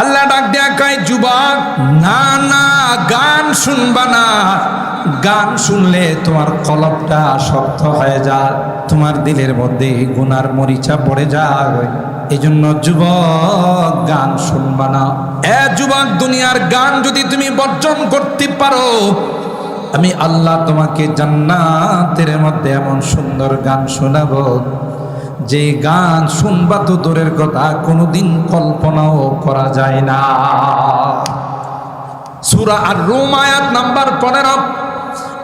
আল্লাহ ডাক দেয়া কয়, যুবক না না, গান শুনবা না। গান শুনলে তোমার কলবটা শক্ত হয়ে যায়, তোমার দিলের মধ্যে গুনার মরিচা পড়ে যায়। এই জন্য যুবক গান শুনবা না। যুবক, দুনিয়ার গান যদি তুমি বর্জন করতে পারো, আমি আল্লাহ তোমাকে জান্নাতের মধ্যে এমন সুন্দর গান শোনাবো, যে গান শুনবা তো দূরের কথা, কোনোদিন কল্পনাও করা যায় না। সূরা আর-রুম আয়াত নাম্বার 15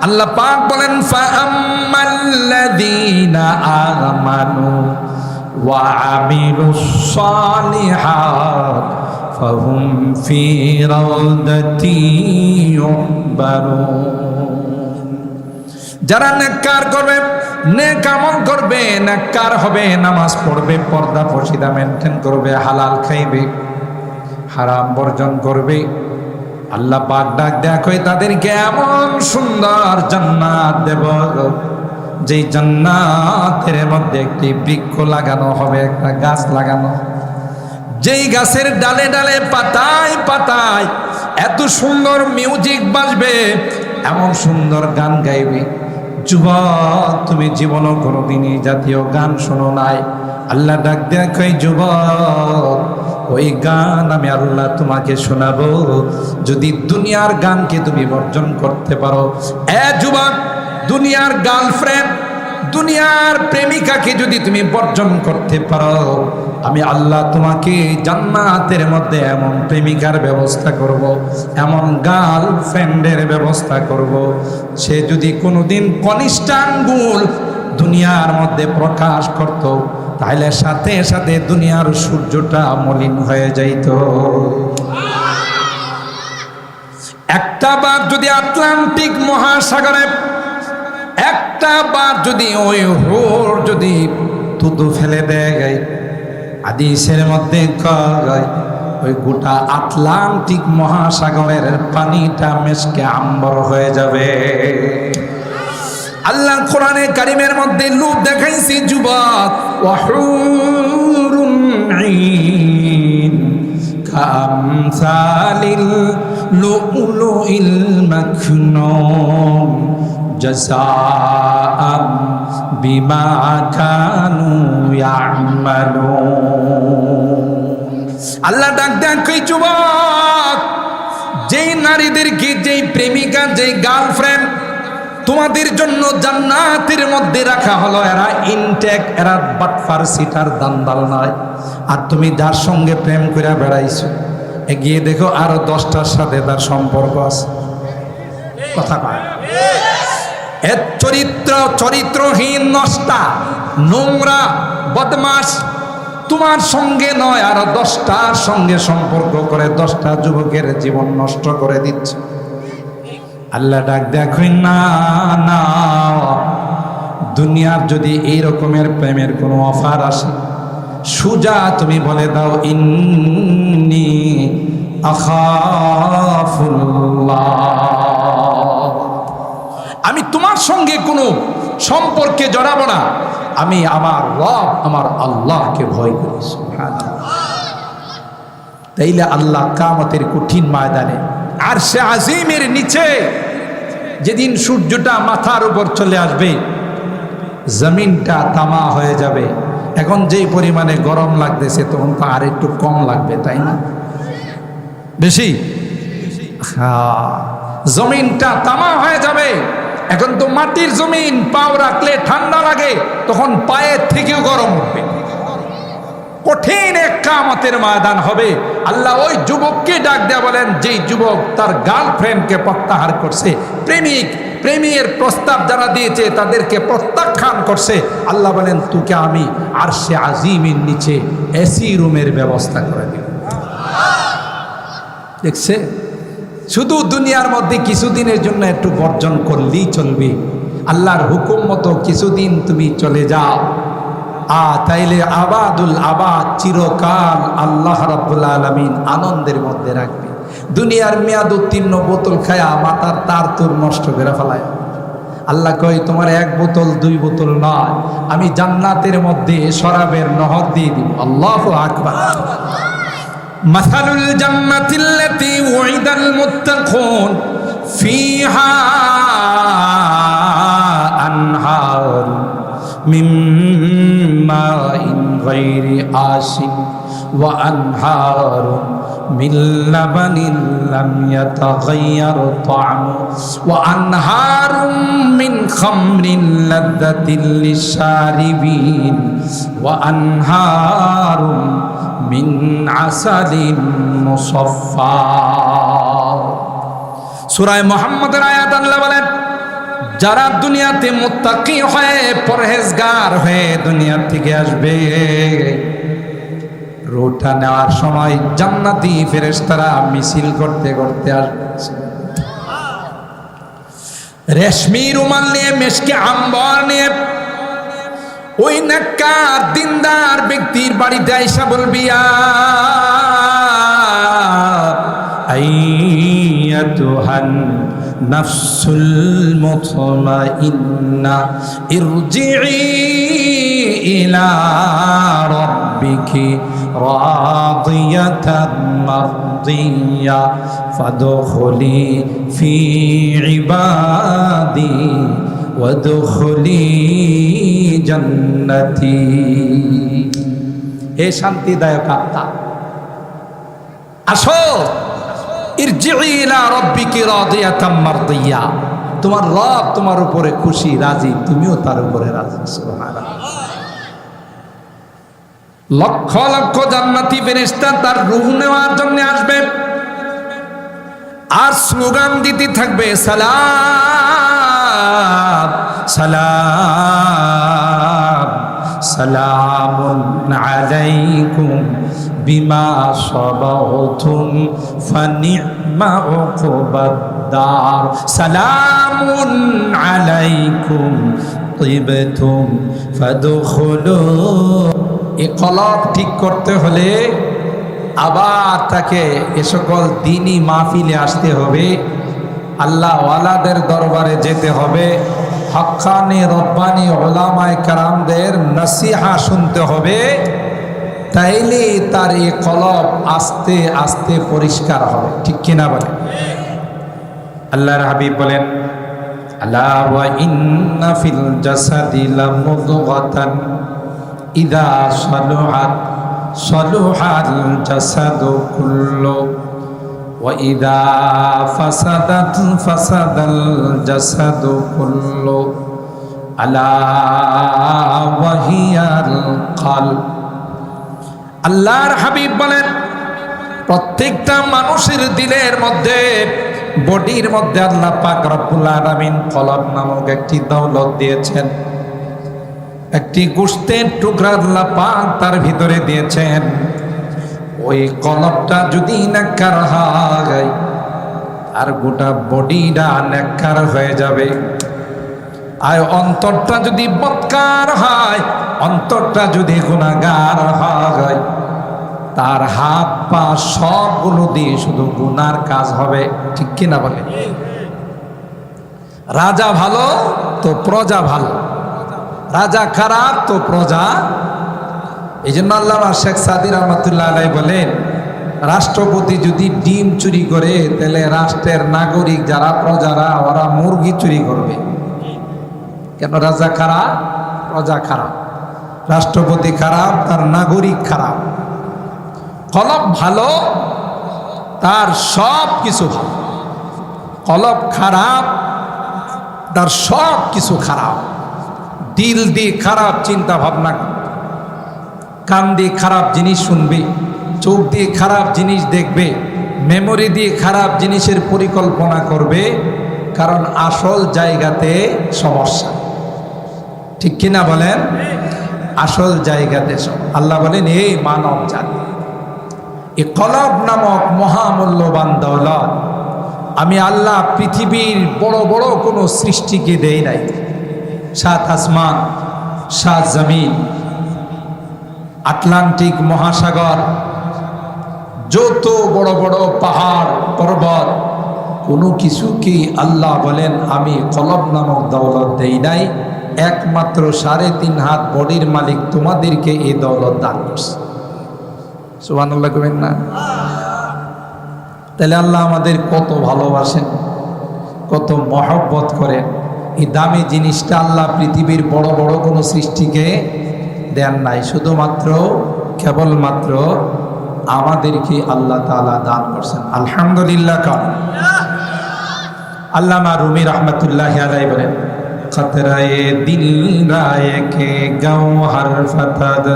আল্লাহ পাক বলেন, ফাআম্মাল্লাযীনা আমানু ওয়া আমিলুস সালিহাত ফাহুম ফি রাউদাতি ইউহবারুন। যারা নেককার করবে, নেক আমল করবে, নেককার হবে, নামাজ পড়বে, পর্দা পর্দা মেনটেন করবে, হালাল খাইবে, হারাম বর্জন করবে, আল্লাহ পাক ডাক দেখো তাদেরকে এমন সুন্দর জান্নাত দেব, যেই জান্নাতের মধ্যে একটি বৃক্ষ লাগানো হবে, একটা গাছ লাগানো, যেই গাছের ডালে ডালে পাতায় পাতায় এত সুন্দর মিউজিক বাজবে, এমন সুন্দর গান গাইবে। যুবক, তুমি জীবনও কোনোদিনই জাতীয় গান শোনো নাই। আল্লাহ ডাক দেখো, যুবক, ওই গান আমি আল্লাহ তোমাকে শোনাবো, যদি দুনিয়ার গানকে তুমি বর্জন করতে পারো। যুবক, দুনিয়ার গার্লফ্রেন্ড, দুনিয়ার প্রেমিকাকে যদি তুমি বর্জন করতে পারো, আমি আল্লাহ তোমাকে জান্নাতের মধ্যে এমন প্রেমিকার ব্যবস্থা করব, এমন গার্লফ্রেন্ডের ব্যবস্থা করব, সে যদি কোনোদিন কনিষ্ঠ আঙ্গুল দুনিয়ার মধ্যে প্রকাশ করত, তাহলে সাথে সাথে দুনিয়ার সূর্যটা মলিন হয়ে যাইত। একটা বার যদি আটলান্টিক মহাসাগরে, একটা বার যদি ওই হোর যদি থুতু ফেলে দেয়, হাদিসের মধ্যে কয় ওই গোটা আটলান্টিক মহাসাগরের পানিটা মেশকে আম্বর হয়ে যাবে। আল্লাহ কোরআনে কারিমের মধ্যে লোক দেখাইছি, যুবক, ওয়াহুরুন আইন কামসালিল লুলুইল মাকনুন জাযাআম বিমা কানু ইয়ামালুন। আল্লাহ ডাক দেন, কই যুবক, যেই নারীদেরকে, যেই প্রেমিকা, যেই গার্লফ্রেন্ড তোমাদের জন্য জান্নাতের মধ্যে রাখা হলো, এরা ইনটেক, এরা বাটফার, সিটার, দান্দাল নয়। আর তুমি যার সঙ্গে প্রেম করে বেড়াইছো, এগিয়ে দেখো আরো 10টার সাথে তার সম্পর্ক আছে। কথা কয়, এর চরিত্রহীন, নষ্টা, নোংরা, বদমাস তোমার সঙ্গে নয়, আরো 10টার সঙ্গে সম্পর্ক করে 10টা যুবকের জীবন নষ্ট করে দিচ্ছে। আল্লাহ ডাক দেখো, না না, দুনিয়ার যদি এই রকমের প্রেমের কোনো অফার আসে, সুজা তুমি বলে দাও, ইন্নী আখাফুল্লাহ, আমি তোমার সঙ্গে কোনো সম্পর্কে জড়াবো না, আমি আমার রব, আমার আল্লাহকে ভয় করি। তাইলে আল্লাহ কিয়ামতের কঠিন ময়দানে আরশে আজিমের নিচে যেদিন সূর্যটা মাথার উপর চলে আসবে, জমিনটা তামা হয়ে যাবে। এখন যেই পরিমাণে গরম লাগতেছে, তখন তো আর একটু কম লাগবে, তাই না? বেশি, জমিনটা তামা হয়ে যাবে। এখন তো মাটির জমিন, পাও রাখলে ঠান্ডা লাগে, তখন পায়ের থেকেও গরম উঠবে। কঠিন এক কিয়ামতের ময়দান হবে। আল্লাহ ওই যুবককে ডাক দেয়া বলেন, যেই যুবক তার গার্লফ্রেন্ডকে প্রত্যাহার করছে, প্রেমের প্রস্তাব যারা দিয়েছে তাদেরকে প্রত্যাখ্যান করছে, আল্লাহ বলেন, তোকে আমি আরশে আজিমের নিচে এসি রুমের ব্যবস্থা করে দিব। দেখছে, শুধু দুনিয়ার মধ্যে কিছুদিনের জন্য একটু বর্জন করলেই চলবে, আল্লাহর হুকুম মতো কিছুদিন তুমি চলে যাও, তাইলে আবাদুল আবাদ, চিরকাল আল্লাহ রাব্বুল আলামিন আনন্দের মধ্যে রাখবে। দুনিয়ার মেয়াদ উত্তীর্ণ বোতল খায়া মাথার তার তোর নষ্ট করে ফেলায়। আল্লাহ কয়, তোমার 1 বোতল 2 বোতল নয়, আমি জান্নাতের মধ্যে শরাবের নহর দিয়ে দিব। আল্লাহু আকবার। মাসালুল জান্নাতিল্লাতী উইদাল মুত্তাকুন ফিহা আনহার মিন মাইন গায়রি আসিন ওয়া আনহার মিন লাবানিন লাম ইয়াতাগায়্যার তা'মু ওয়া আনহার মিন খামরিন লাযযাতিন লিশারিবিন ওয়া আনহার মিন আসালিন মুসাফফা। সূরা মুহাম্মদের আয়াত আল্লাহ বলেন, যারা দুনিয়াতে মুত্তাকি হয়ে পরহেজগার হয়ে দুনিয়া থেকে আসবে, রোটা নেওয়ার সময় জান্নাতি ফেরেশতারা মিছিল করতে করতে আসবে, রেশমি রুমাল নিয়ে, মেশকে আম্বর নিয়ে ওই নেককার দিনদার ব্যক্তির বাড়িতে আইসা বলবি, আইয়াতুহান নাফসুল মুতমাইন্না ইরজিই ইলা রাব্বিকি রাদিয়াতান মারদিয়া ফাদখুলি ফি ইবাদি ওয়াদখুলি জান্নাতি। হে শান্তিদায়ক আত্মা, আসো, ইরজিই ইলা রাব্বিকি রাদিয়াতাম মারদিয়া, তোমার রব তোমার উপরে খুশি, রাজি, তুমিও তার উপরে রাজি। সুবহানাল্লাহ। লক্ষ লক্ষ জান্নাতি ফেরেশতা তার রূহ নেওয়ার জন্য আসবে আর স্লোগান দিতে থাকবে, সালাম সালাম সালামুন আলাইকুম বিমা সাবাহতুম ফানি'মা উকবাদ-দার, সালামুন আলাইকুম তিবতুম ফাদখুলু। এই কলব ঠিক করতে হলে আবার তাকে এ সকল দ্বীনি মাহফিলে আসতে হবে, আল্লাহ ওয়ালাদের দরবারে যেতে হবে, হক্কানি রব্বানি উলামায়ে কেরামদের নসিহা শুনতে হবে, তাইলে তার এই কলব আস্তে আস্তে পরিষ্কার হবে। ঠিক কিনা বলেন? আল্লাহর হাবিব বলেন, আলা ওয়া ইন্না ফিল জাসাদি লামুদগাতান ইযা সালুহাত সালুহাল জাসাদু কুল্লু ওয়া ইযা ফাসাদাত ফাসাদাল জাসাদু কুল্লু আলা ওয়া হিয়াল কলব। আল্লাহর হাবিব বলেন, প্রত্যেকটা মানুষের দিলের মধ্যে, বডির মধ্যে আল্লাহ পাক রব্বুল আলামিন কলব নামক একটি দৌলত দিয়েছেন, একটি গোশতের টুকরা আল্লাহ পাক তার ভিতরে দিয়েছেন। ওই কলবটা যদি নেককার হয় আর গোটা বডিটা নেককার হয়ে যাবে। আর অন্তরটা যদি বদকার হয়, অন্তরটা যদি গুনাহগার হয়, তার হাত পা সবগুলো দিয়ে শুধু গুনার কাজ হবে। ঠিক কিনা বলে? রাজা ভালো তো প্রজা ভালো, রাজা খারাপ তো প্রজা। এই জন্য আল্লামা শেখ সাদী রহমাতুল্লাহ আলাইহি বলেন, রাষ্ট্রপতি যদি ডিম চুরি করে, তাহলে রাষ্ট্রের নাগরিক যারা প্রজারা ওরা মুরগি চুরি করবে। কেন? রাজা খারাপ, প্রজা খারাপ, রাষ্ট্রপতি খারাপ, তার নাগরিক খারাপ। কলব ভালো, তার সব কিছু ভালো। কলব খারাপ, তার সব কিছু খারাপ। দিল দিয়ে খারাপ চিন্তা ভাবনা, কান দিয়ে খারাপ জিনিস শুনবে, চোখ দিয়ে খারাপ জিনিস দেখবে, মেমোরি দিয়ে খারাপ জিনিসের পরিকল্পনা করবে, কারণ আসল জায়গাতে সমস্যা। ঠিক কিনা বলেন? আসল জায়গাতে আল্লাহ বলেন, এই মানব জাতি, এই কলব নামক মহামূল্যবান দৌলত আমি আল্লাহ পৃথিবীর বড় বড় কোনো সৃষ্টিকে দেই নাই। 7 আসমান, 7 জমিন, আটলান্টিক মহাসাগর, যত বড় বড় পাহাড় পর্বত, কোনো কিছুকে আল্লাহ বলেন আমি কলব নামক দৌলত দেই নাই। একমাত্র 3.5 হাত বডির মালিক তোমাদেরকে এই দৌলত দান করছে। সুবহানাল্লাহ কইবেন না? তাহলে আল্লাহ আমাদের কত ভালোবাসেন, কত মহব্বত করেন। এই দামি জিনিসটা আল্লাহ পৃথিবীর বড় বড় কোনো সৃষ্টিকে দেন নাই, শুধুমাত্র কেবলমাত্র আমাদেরকে আল্লাহ তাআলা দান করছেন। আলহামদুলিল্লাহ। কারণ আল্লামা রুমি রহমতুল্লাহ আলাইহি বলেন, খতরায়ে দিল রায়ে কে গওহর ফতদ,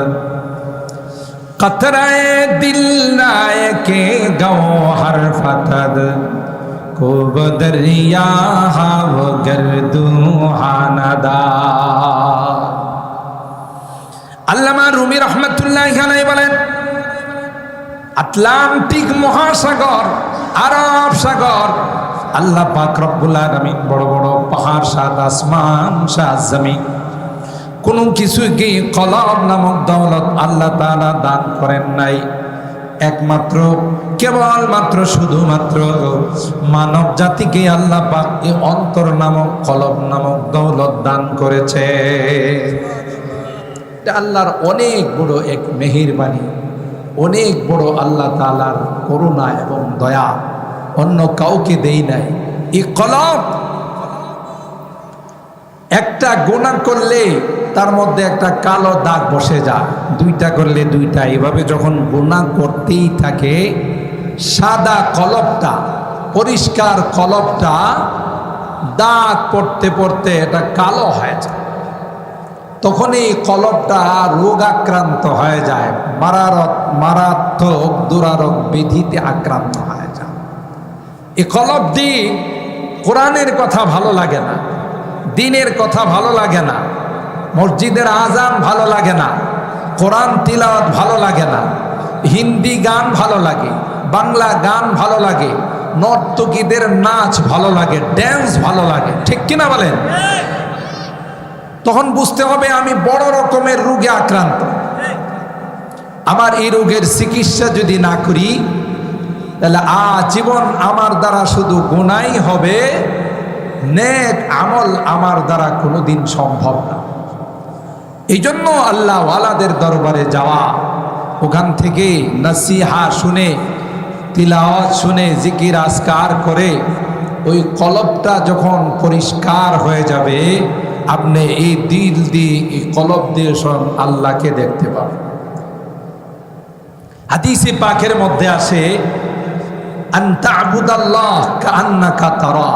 কতরায়ে দিল রায়ে কে গওহর ফতদ, को दरिया वो गर्दू हानादा। আল্লামা রুমি রহমতুল্লাহি আলাইহি বলেন, আটলান্টিক মহাসাগর, আরব সাগর, আল্লাহ পাক রব্বুল আলামিন বড় বড় পাহাড়, সাত আসমান, সাত জমিন, কোন কিছুকে কলব নামক দৌলত আল্লাহ তাআলা দান করেন নাই। একমাত্র কেবলমাত্র শুধুমাত্র মানব জাতিকে আল্লাহ পাক এই অন্তর নামক কলব নামক দৌলত দান করেছে। এটা আল্লাহর অনেক বড় এক মেহেরবানি, অনেক বড় আল্লাহ তাআলার করুণা এবং দয়া, অন্য কাউকে দেই নাই। এই কলব একটা গুনাহ করলে তার মধ্যে একটা কালো দাগ বসে যায়, দুইটা করলে দুইটা, এভাবে যখন গুনাহ করতেই থাকে সাদা কলবটা, পরিষ্কার কলবটা দাগ পড়তে পড়তে এটা কালো হয়ে যায়। তখন এই কলবটা রোগাক্রান্ত হয়ে যায়, মারাত্মক দুরারোগ ব্যাধিতে আক্রান্ত হয়ে যায়। এই কলব দিয়ে কোরআনের কথা ভালো লাগে না, দ্বীনের কথা ভালো লাগে না, মসজিদের আজান ভালো লাগে না, কোরআন তিলাওয়াত ভালো লাগে না, হিন্দি গান ভালো লাগে, বাংলা গান ভালো লাগে, নর্তকীদের নাচ ভালো লাগে, ড্যান্স ভালো লাগে, ঠিক কিনা বলেন? তখন বুঝতে হবে আমি বড় রকমের রোগে আক্রান্ত। আমার এই রোগের চিকিৎসা যদি না করি তাহলে আজীবন আমার দ্বারা শুধু গুনাই হবে, নেক আমল আমার দ্বারা কোনোদিন সম্ভব না। এই জন্য আল্লাহ ওয়ালাদের দরবারে যাওয়া, ওখান থেকে নসিহা শুনে, তিলাওয়াত শুনে, জিকির আজকার করে ওই কলবটা যখন পরিষ্কার হয়ে যাবে, আপনি এই দিল দিয়ে, এই কলব দিয়ে স্বয়ং আল্লাহকে দেখতে পাবেন। হাদিসে পাকের মধ্যে আসে, আন তা'বুদাল্লাহ কাআন্নাকা তারা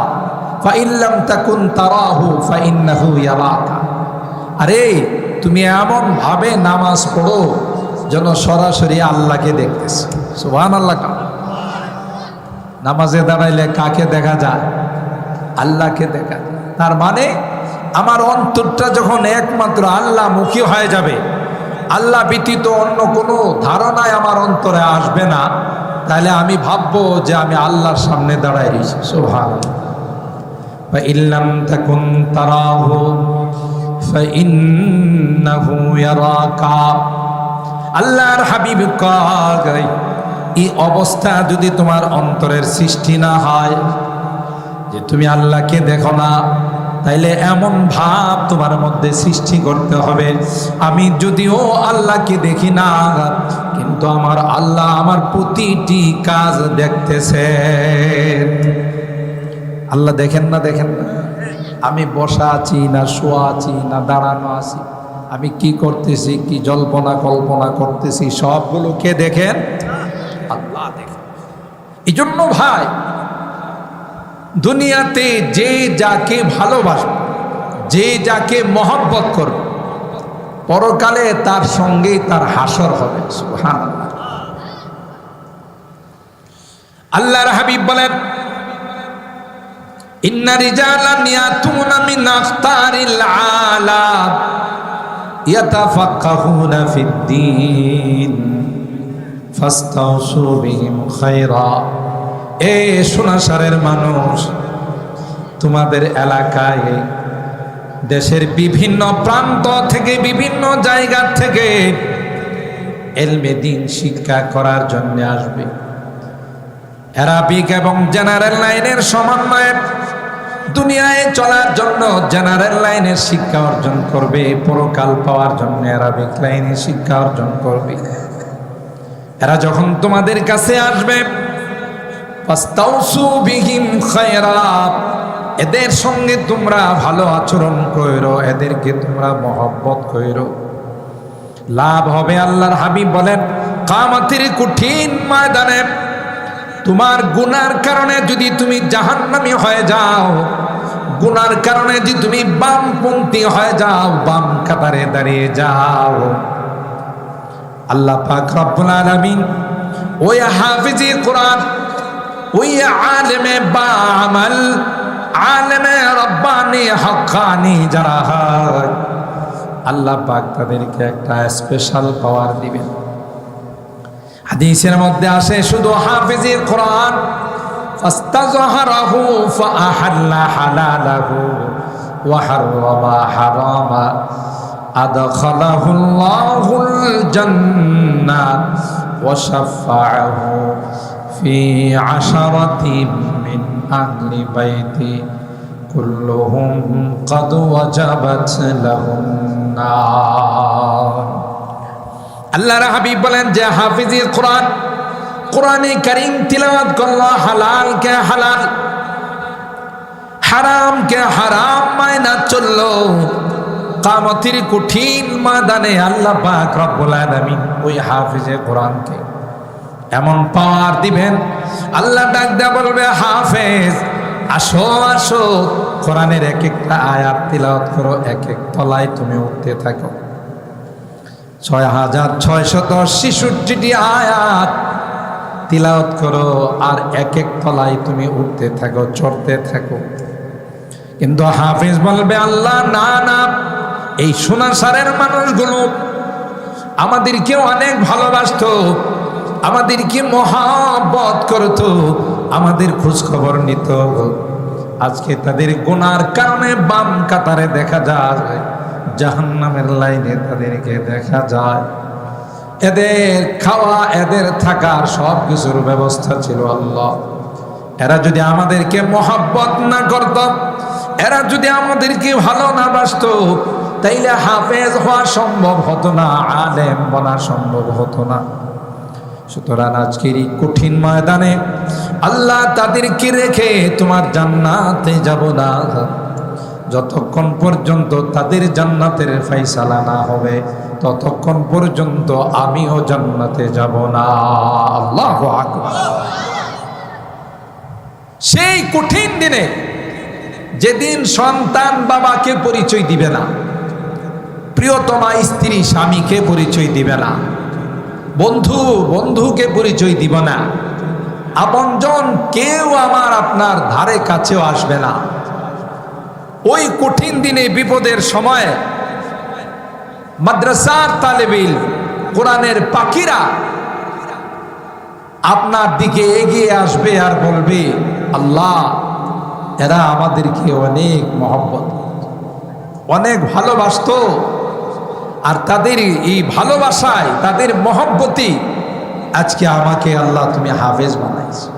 ফা ইন লাম তাকুন তারাহু ফা ইন্নাহু ইয়ারাকা। আরে তুমি এমন ভাবে নামাজ পড়ো যেন সরাসরি আল্লাহকে দেখতেছ। সুবহানাল্লাহ। নামাজে দাঁড়াইলে কাকে দেখা যায়? আল্লাহকে দেখা যায়। তার মানে আমার অন্তরটা যখন একমাত্র আল্লাহ মুখী হয়ে যাবে, আল্লাহ ব্যতীত অন্য কোনো ধারণায় আমার অন্তরে আসবে না, তাহলে আমি ভাববো যে আমি আল্লাহর সামনে দাঁড়ায় রয়েছি। সুবহানাল্লাহ। ফা ইল্লাম তাকুন তারাহু ফা ইন্নাহু ইয়ারাকা। আল্লাহর হাবিব কয়, এই অবস্থা যদি তোমার অন্তরের সৃষ্টি না হয় যে তুমি আল্লাহকে দেখো না, তাইলে এমন ভাব তোমার মধ্যে সৃষ্টি করতে হবে, আমি যদিও আল্লাহকে দেখি না, কিন্তু আমার আল্লাহ আমার প্রতিটি কাজ দেখতেছে। আল্লাহ দেখেন না? দেখেন না? আমি বসা আছি না শোয়া আছি না দাঁড়ানো আছি, আমি কি করতেছি, কি জল্পনা কল্পনা করতেছি, সবগুলো কে দেখেন? আল্লাহ দেখেন। এই জন্য ভাই, দুনিয়াতে যে যাকে ভালোবাসবে, যে যাকে মহব্বত করবে, পরকালে তার সঙ্গে তার হাসর হবে। সুবহানাল্লাহ। আল্লাহর হাবিব বলেন, ইন্না রিজালান ইয়াতুনা মিন আখতারিল আলাম ইয়াতাফাক্কাহুনা ফিদ্দীন ফাস্তাউসু বিহিম খায়রা। এ সোনাসারের মানুষ, তোমাদের এলাকায়, দেশের বিভিন্ন প্রান্ত থেকে, বিভিন্ন জায়গা থেকে ইলমে দ্বীন শিক্ষা করার জন্য আসবে। অ্যারাবিক এবং জেনারেল লাইনের সমন্বয়ে দুনিয়ায় চলার জন্য জেনারেল লাইনের শিক্ষা অর্জন করবে, পরকাল পাওয়ার জন্য অ্যারাবিক লাইনের শিক্ষা অর্জন করবে। এরা যখন তোমাদের কাছে আসবে, ফাস্তাউসু বিহিম খায়রা, এদের সঙ্গে তোমরা ভালো আচরণ কইরো, এদেরকে তোমরা মহব্বত কইরো। লাভ হবে। আল্লাহর হাবিব বলেন কিয়ামতের কঠিন ময়দানে তোমার গুনার কারণে যদি তুমি জাহান্নামী হয়ে যাও, গুনার কারণে যদি তুমি বামপন্থী হয়ে যাও, বাম কাতারে দাঁড়িয়ে যাও, আল্লাহ পাক রব্বুল আলামিন ওই হাফিজে কোরআন, ওই আলেমে বামাল, আলেমে রব্বানি হক্কানি যারা হয়, আল্লাহ পাক তাদেরকে একটা স্পেশাল পাওয়ার দিবেন। হাদিসের মধ্যে আসে শুধু হাফিজে কোরআন ফাস্তাযহারাহু ফাআহাল্লা হালালাহু ওয়া হাররামা হারামা আদখালাহুল্লাহুল জান্নাহ ওয়া শাফাআহু ফি আশারাতিন মিন আহলি বাইতি কুল্লুহুম ক্বাদ ওয়াজাবাত লাহুম নার। আল্লাহর হাবিব বলেন যে হাফিজে কোরআন কোরআনে কারীম তিলাওয়াত করলো, হালাল কে হালাল, হারাম কে হারাম মাইনা চললো, কিয়ামতের কঠিন ময়দানে আল্লাহ পাক রব্বুল আলামিন ওই হাফিজে কোরআনকে এমন পাওয়ার দিবেন, আল্লাহ ডাক দেয়া বলবে হাফেজ আসো আসো, কোরআনের এক একটা আয়াত তিলাওয়াত করো, এক এক তলায় তুমি উঠতে থাকো। 6666টি আয়াত তিলাওয়াত করো, আর এক এক তলায় তুমি উঠতে থাকো, চড়তে থাকো। কিন্তু হাফেজ বলবে আল্লাহ না না, এই সোনাসারের মানুষগুলো আমাদেরকে অনেক ভালোবাসতো, আমাদেরকে মহব্বত করতো, আমাদের খোঁজ খবর নিত, আজকে তাদের গুনার কারণে বাম কাতারে দেখা যায়, জাহান্নামের লাইনে তাদেরকে দেখা যায়। এদের খাওয়া, এদের থাকার সব কিছুর ব্যবস্থা ছিল আল্লাহ। এরা যদি আমাদেরকে মহব্বত না করত, এরা যদি আমাদেরকে ভালো না বাসতো, তাইলে হাফেজ হওয়া সম্ভব হতো না, আলেম বনা সম্ভব হতো না। সুতরাং আজকের এই কঠিন ময়দানে আল্লাহ তাদেরকে রেখে তোমার জান্নাতে যাব না, যতক্ষণ পর্যন্ত তাদের জান্নাতের ফয়সালা না হবে ততক্ষণ পর্যন্ত আমিও জান্নাতে যাব না। আল্লাহু আকবার। সেই কঠিন দিনে, যেদিন সন্তান বাবাকে পরিচয় দিবে না, প্রিয়তমা স্ত্রী স্বামীকে পরিচয় দিবে না, বন্ধু বন্ধুকে পরিচয় দিব না, আপনজন কেউ আমার আপনার ধারে কাছেও আসবে না, ওই কঠিন দিনে বিপদের সময় মাদ্রাসার তালেবিল, কোরআনের পাখিরা আপনার দিকে এগিয়ে আসবে আর বলবে আল্লাহ এরা আমাদেরকে অনেক মহব্বত, অনেক ভালোবাসতো, আর তাদের এই ভালোবাসায়, তাদের মহব্বতি আজকে আমাকে আল্লাহ তুমি হাফেজ বানাইছো,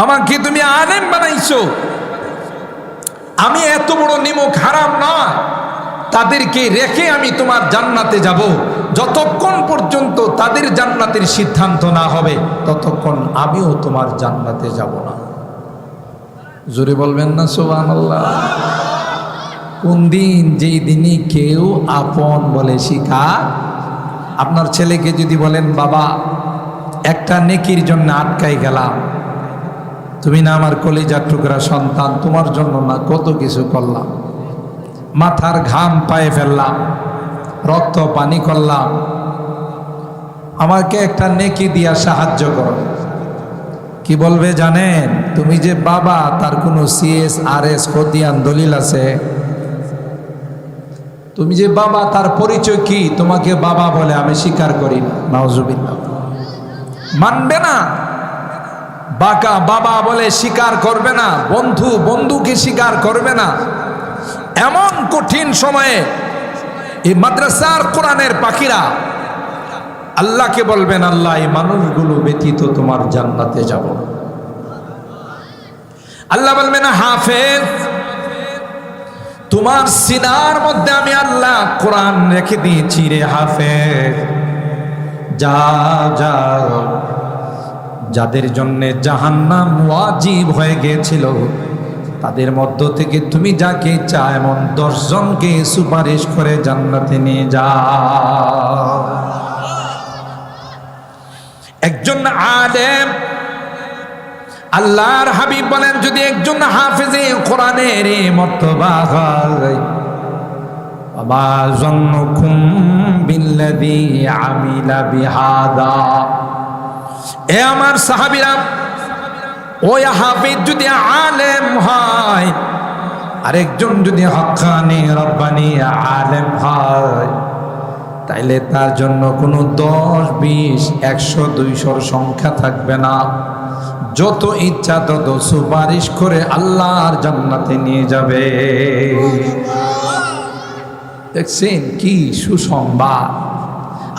আমাকে তুমি আলেম বানাইছো, আমি এত বড় নিমক হারাম নয়, তাদেরকে রেখে আমি তোমার জান্নাতে যাব, যতক্ষণ পর্যন্ত তাদের জান্নাতের সিদ্ধান্ত না হবে ততক্ষণ আমিও তোমার জান্নাতে যাব না। জোরে বলবেন না সুবহানাল্লাহ। কোন দিন? যেই দিনই কেউ আপন বলে শিখার। আপনার ছেলেকে যদি বলেন বাবা একটা নেকির জন্য আটকাই গেলাম, তুমি না আমার কলিজার টুকরা সন্তান, তোমার জন্য না কত কিছু করলাম, মাথার ঘাম পায়ে ফেললাম, রক্ত পানি করলাম, আমাকে একটা নেকি দিয়া সাহায্য করো। কি বলবে জানেন? তুমি যে বাবা তার কোনো CSRS খতিয়ান দলিল আছে? তুমি যে বাবা তার পরিচয় কি? তোমাকে বাবা বলে আমি স্বীকার করি না। নাউজুবিল্লাহ। মানবে না, বাবা বাবা বলে স্বীকার করবে না, বন্ধু বন্ধুকে স্বীকার করবে না। এমন কঠিন সময়ে এই মাদ্রাসার কোরআনের পাখিরা আল্লাহকে বলবেন আল্লাহ এই মানুষগুলো ব্যতীত তোমার জান্নাতে যাব না। আল্লাহ বলবেন হাফেজ তোমার সিনার মধ্যে আমি আল্লাহ কোরআন রেখে দিয়েছি রে হাফেজ, যাও যাও যাদের জন্য জাহান্নাম ওয়াজিব হয়ে গিয়েছিল, তাদের মধ্য থেকে তুমি যাকে চাও এমন 10 জনকে সুপারিশ করে জান্নাতে নিয়ে যাও। একজন আলেম, আল্লাহর হাবিব বলেন, যদি একজন হাফেজে কোরআনের মর্তবা হয়, মা যন্নুকুম বিল্লাযী আমিলা বিহাদা। এ আমার সাহাবীরা, ওই হাফেজ যদি আলেম হয়, আরেকজন যদি হক্কানি রব্বানি আলেম হয়, তাইলে তার জন্য কোনো 10, 20, 100, 200 সংখ্যা থাকবে না। যত ইচ্ছা তত সুপারিশ করে আল্লাহর জান্নাতে নিয়ে যাবে। দেখছেন কি সুসংবাদ!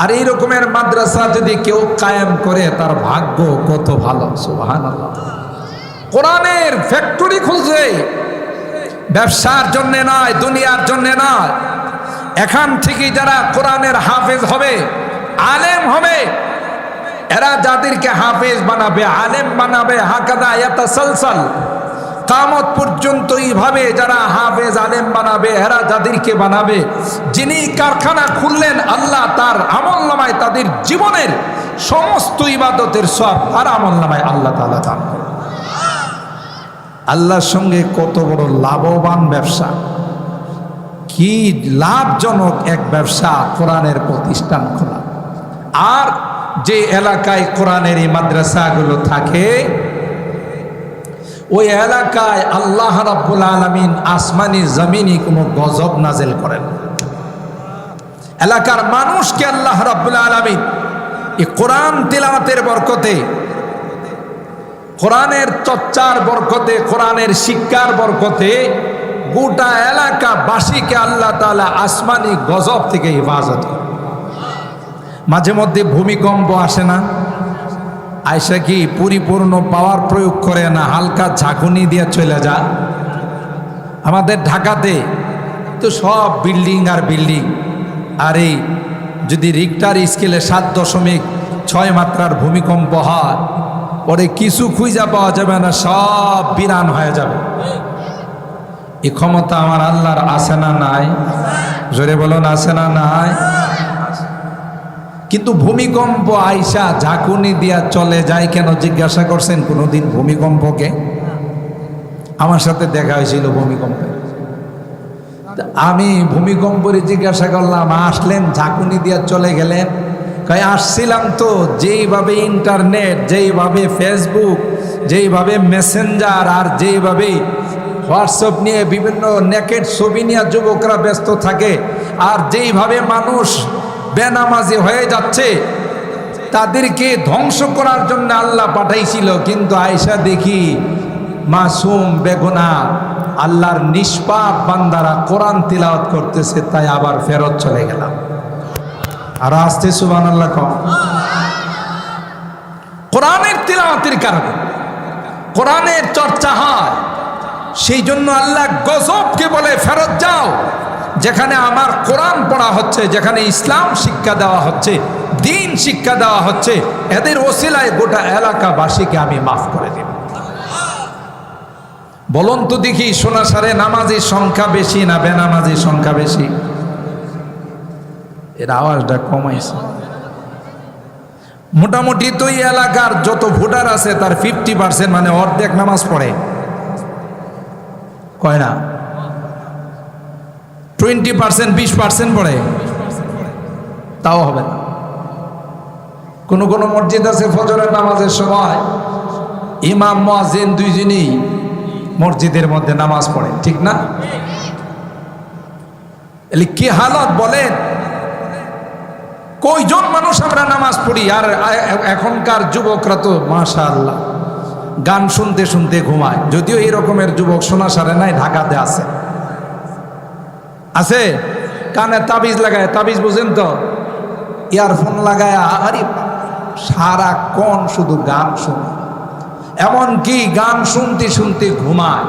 আর এই রকমের মাদ্রাসা যদি কেউ কায়েম করে, তার ভাগ্য কত ভালো। সুবহানাল্লাহ। কোরআনের ফ্যাক্টরি খুলছে, ব্যবসার জন্য নয়, দুনিয়ার জন্য নয়। এখান থেকে যারা কোরআনের হাফেজ হবে, আলেম হবে, এরা যাদেরকে হাফেজ বানাবে, আলেম বানাবে, হাকাদা ইয়াতাসালসাল, কিয়ামত পর্যন্ত এইভাবে যারা হাফেজ আলেম বানাবে, এরা যাদেরকে বানাবে, যিনি কারখানা খুললেন, আল্লাহ তার আমলনামায় তাদের জীবনের সমস্ত ইবাদতের সব আর আমলনামায় আল্লাহ তাআলা দান করবেন। আল্লাহর সঙ্গে কত বড় লাভবান ব্যবসা, কি লাভজনক এক ব্যবসা কোরআনের প্রতিষ্ঠান খোলা। আর যে এলাকায় কোরআনের এই মাদ্রাসাগুলো থাকে, ওই এলাকায় আল্লাহ রাব্বুল আলামিন আসমানি জমিনি কোনো গজব নাজেল করেন। এলাকার মানুষকে আল্লাহ রাব্বুল আলামিন এই কোরআন তিলাওয়াতের বরকতে, কোরআনের চর্চার বরকতে, কোরআনের শিক্ষার বরকতে গোটা এলাকাবাসীকে আল্লাহ তাআলা আসমানি গজব থেকে হেফাজত করে। মাঝে মধ্যে ভূমিকম্প আসে না, আয়সা কি পরিপূর্ণ পাওয়ার প্রয়োগ করে না, হালকা ঝাঁকুনি দিয়ে চলে যা। আমাদের ঢাকাতে তো সব বিল্ডিং আর বিল্ডিং, আর এই যদি রিক্টার স্কেলে 7.6 মাত্রার ভূমিকম্প হয়, পরে কিছু খুঁজা পাওয়া যাবে না, সব বিরান হয়ে যাবে। এই ক্ষমতা আমার আল্লাহর আছে না নাই? জোরে বলুন, আছে না নাই? কিন্তু ভূমিকম্প আইসা ঝাঁকুনি দিয়া চলে যায় কেন জিজ্ঞাসা করছেন কোনোদিন ভূমিকম্পকে? আমার সাথে দেখা হয়েছিল ভূমিকম্পে। আমি ভূমিকম্পরে জিজ্ঞাসা করলাম, আসলেন ঝাঁকুনি দিয়া চলে গেলেন? কই আসছিলাম তো, যেইভাবে ইন্টারনেট, যেইভাবে ফেসবুক, যেইভাবে মেসেঞ্জার, আর যেইভাবে হোয়াটসঅ্যাপ নিয়ে বিভিন্ন নেকেট ছবি নিয়ে যুবকরা ব্যস্ত থাকে, আর যেইভাবে মানুষ বেনামাজি হয়ে যাচ্ছে, তাদেরকে ধ্বংস করার জন্য আল্লাহ পাঠাইছিল। কিন্তু আয়েশা দেখি মাসুম বেগুনাহ আল্লাহর নিষ্পাপ বান্দারা কোরআন তিলাওয়াত করতেছে, তাই আবার ফেরত চলে গেলাম। আর আসতে সুবহানাল্লাহ কম। কোরআনের তিলাওয়াতের কারণে কোরআনের চর্চা হয়, সেই জন্য আল্লাহ গজবকে বলে ফেরত যাও। যেখানে আমার কোরআন পড়া হচ্ছে, যেখানে ইসলাম শিক্ষা দেওয়া হচ্ছে, দিন শিক্ষা দেওয়া হচ্ছে, এদের ওসিলায় গোটা এলাকাবাসীকে আমি মাফ করে দেব। বলুন তো দেখি, সোনাসারে নামাজির সংখ্যা বেশি না বেনামাজির সংখ্যা বেশি? এর আওয়াজটা কমাইছে। মোটামুটি তো এই এলাকার যত ভোটার আছে তার 50% মানে অর্ধেক নামাজ পড়ে, কয় না? 20%, 20% পড়ে, তাও হবে না। কোন কোন মসজিদ আছে ফজরের নামাজের সময় ইমাম মুয়াজ্জিন দুইজনই মসজিদের মধ্যে নামাজ পড়ে, ঠিক না? এলি কি হালত বলেন? কয়জন মানুষ আমরা নামাজ পড়ি, আর এখনকার যুবকরা তো মাশাআল্লাহ গান শুনতে শুনতে ঘুমায়। যদিও এই রকমের যুবক সোনাসারে নাই, ঢাকাতে আছে। আছে কানে তাবিজ লাগায়, তাবিজ বুঝেন তো, ইয়ারফোন লাগায়, আরে সারাক্ষণ শুধু গান শুনে, এমনকি গান শুনতে শুনতে ঘুমায়।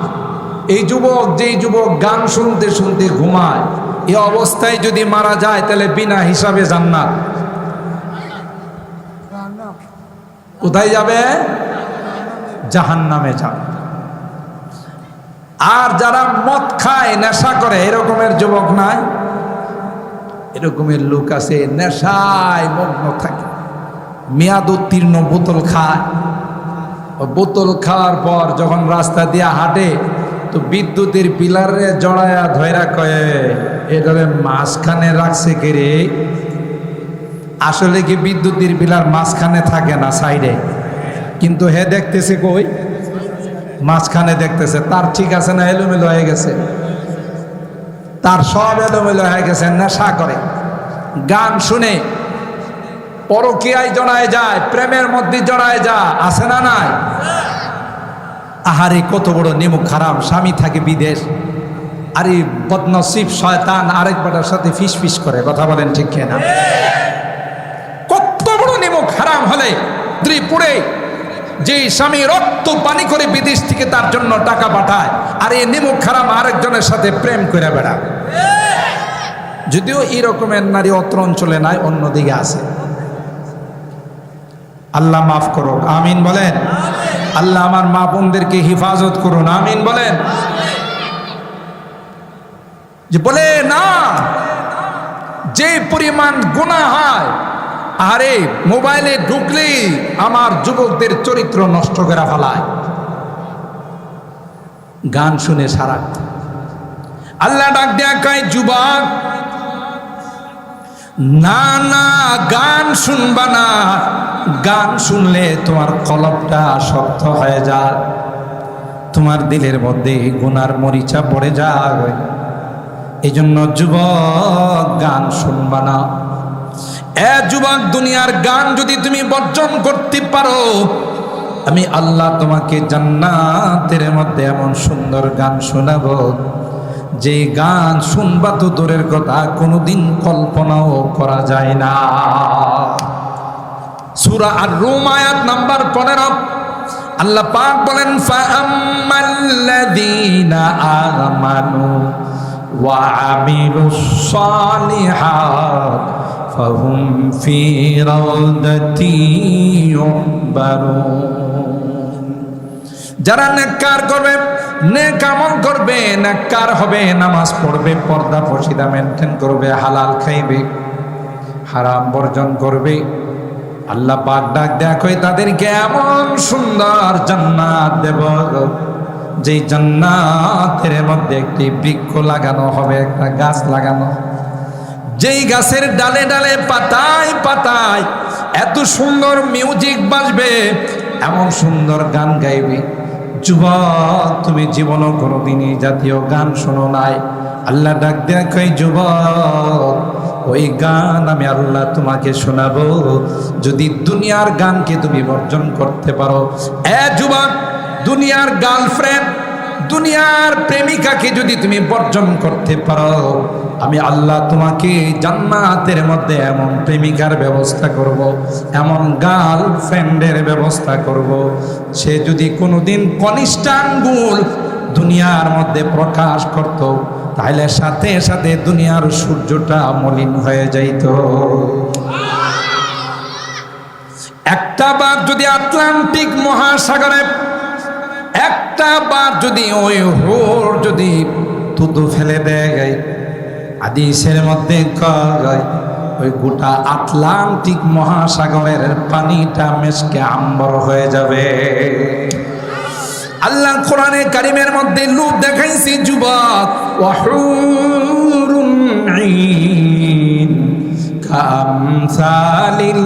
এই যুবক, যেই যুবক গান শুনতে শুনতে ঘুমায়, এই অবস্থায় যদি মারা যায় তাহলে বিনা হিসাবে জান্নাত। কোথায় যাবে? জাহান্নামে যাবে। আর যারা মদ খায়, নেশা করে, এরকমের যুবক নাই? এরকমের লোক আছে, নেশায় মগ্ন থাকে, মেয়াদ উত্তীর্ণ বোতল খায়। বোতল খাওয়ার পর যখন রাস্তা দিয়ে হাঁটে তো বিদ্যুতের পিলারে জড়ায়া ধৈরা কয়ে, এটারে মাঝখানে রাখছে কে রে? আসলে কি বিদ্যুতের পিলার মাঝখানে থাকে না, সাইডে, কিন্তু হে দেখতেছে কই? মাঝখানে দেখতেছে। তার ঠিক আছে না এলোমেলো হয়ে গেছে? তার সব এলোমেলো হয়ে গেছে। নেশা করে, গান শুনে, পরকীয়ায় জড়ায় যায়, প্রেমের মধ্যে জড়ায় যায়, আছে না নাই? আহারে কত বড় নিমুখ হারাম, স্বামী থাকে বিদেশ, আরে বদনসিব শয়তান আরেক বেটার সাথে ফিস ফিস করে। কথা বলেন ঠিক কিনা? কত বড় নিমুখ হারাম হলে ত্রিপুরে যে স্বামী রক্ত পানি করে বিদেশ থেকে তার জন্য টাকা পাঠায়, আর এই নিমুখ হারাম আরেকজনের সাথে প্রেম করে বেড়ায়। যদিও এই রকমের নারী অত্র অঞ্চলে নাই, অন্যদিকে আছে। আল্লাহ মাফ করুক, আমিন বলেন। আল্লাহ আমার মা বোনদেরকে হিফাজত করুন, আমিন বলেন। যে বলে না, যে পরিমাণ গুনাহ হয়, আরে মোবাইলে ঢুকলেই আমার যুবকদের চরিত্র নষ্ট করে ফেলায়, গান শুনে সারা। আল্লাহ ডাক দেয়া কয়, যুবক না না, গান শুনবা না। গান শুনলে তোমার কলবটা শক্ত হয়ে যায়, তোমার দিলের মধ্যে গুনার মরিচা পড়ে যায়। এই জন্য যুবক গান শুনবা না। এ যুবক, দুনিয়ার গান যদি তুমি বর্জন করতে পারো, আমি আল্লাহ তোমাকে জান্নাতের মধ্যে এমন সুন্দর গান শোনাবো, যে গান শুনবা তো দূরের কথা, কোনোদিন কল্পনাও করা যায় না। সূরা আর-রুম আয়াত নাম্বার 15, আল্লাহ পাক বলেন, ফাআম্মাল্লাযীনা আমানু ওয়া আমিলুস সালিহাত ফাহুম ফি রাউদাতি ইউহবারুন। যারা নেককার করবে, নেক আমল করবে, নেককার হবে, নামাজ পড়বে, পর্দা পর্দা মেনটেন করবে, হালাল খাইবে, হারাম বর্জন করবে, আল্লাহ পাক ডাক দেখো তাদেরকে এমন সুন্দর জান্নাত দেব, যেই জান্নাতের মধ্যে একটি বৃক্ষ লাগানো হবে, একটা গাছ লাগানো, যেই গাছের ডালে ডালে পাতায় পাতায় এত সুন্দর মিউজিক বাজবে, এমন সুন্দর গান গাইবে। যুবক, তুমি জীবনও কোনোদিনই জাতীয় গান শোনো নাই। আল্লাহ ডাক দেয়া কই, যুবক, ওই গান আমি আল্লাহ তোমাকে শোনাবো, যদি দুনিয়ার গানকে তুমি বর্জন করতে পারো। এ যুবক, দুনিয়ার গার্লফ্রেন্ড, দুনিয়ার প্রেমিকাকে যদি তুমি বর্জন করতে পারো, আমি আল্লাহ তোমাকে জান্নাতের মধ্যে এমন প্রেমিকার ব্যবস্থা করব, এমন গার্লফ্রেন্ডের ব্যবস্থা করব, সে যদি কোনোদিন কনিষ্ঠ আঙ্গুল দুনিয়ার মধ্যে প্রকাশ করত, তাহলে সাথে সাথে দুনিয়ার সূর্যটা মলিন হয়ে যাইত। একটা বার যদি আটলান্টিক মহাসাগরে, একটা বার যদি ওই হোর যদি থুতু ফেলে দেয়, হাদিসের মধ্যে কয় ওই গোটা আটলান্টিক মহাসাগরের পানিটা মেশকে আম্বর হয়ে যাবে। আল্লাহ কোরআনে কারিমের মধ্যে লোক দেখাইছে, যুবক, ওয়াহুরুন ঈন কামসালিল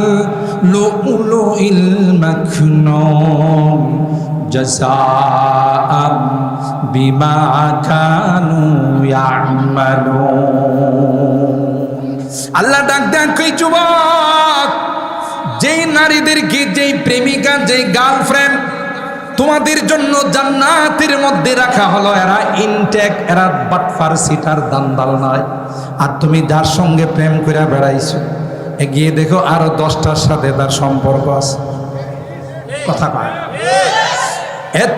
লুলুইল মাকনুন জাযাআম বিমা কানু ইয়ামালুন। আল্লাহ ডাক দেন, কই যুবক, যেই নারীদেরকে, যেই প্রেমিকা, যেই গার্লফ্রেন্ড তোমাদের জন্য জান্নাতের মধ্যে রাখা হলো, এরা ইনটেক, এরা বাটফার, সিটার, দান্দাল নয়। আর তুমি যার সঙ্গে প্রেম করে বেড়াইছো, এগিয়ে দেখো আরো 10টার সাথে তার সম্পর্ক আছে। কথা কয়, এর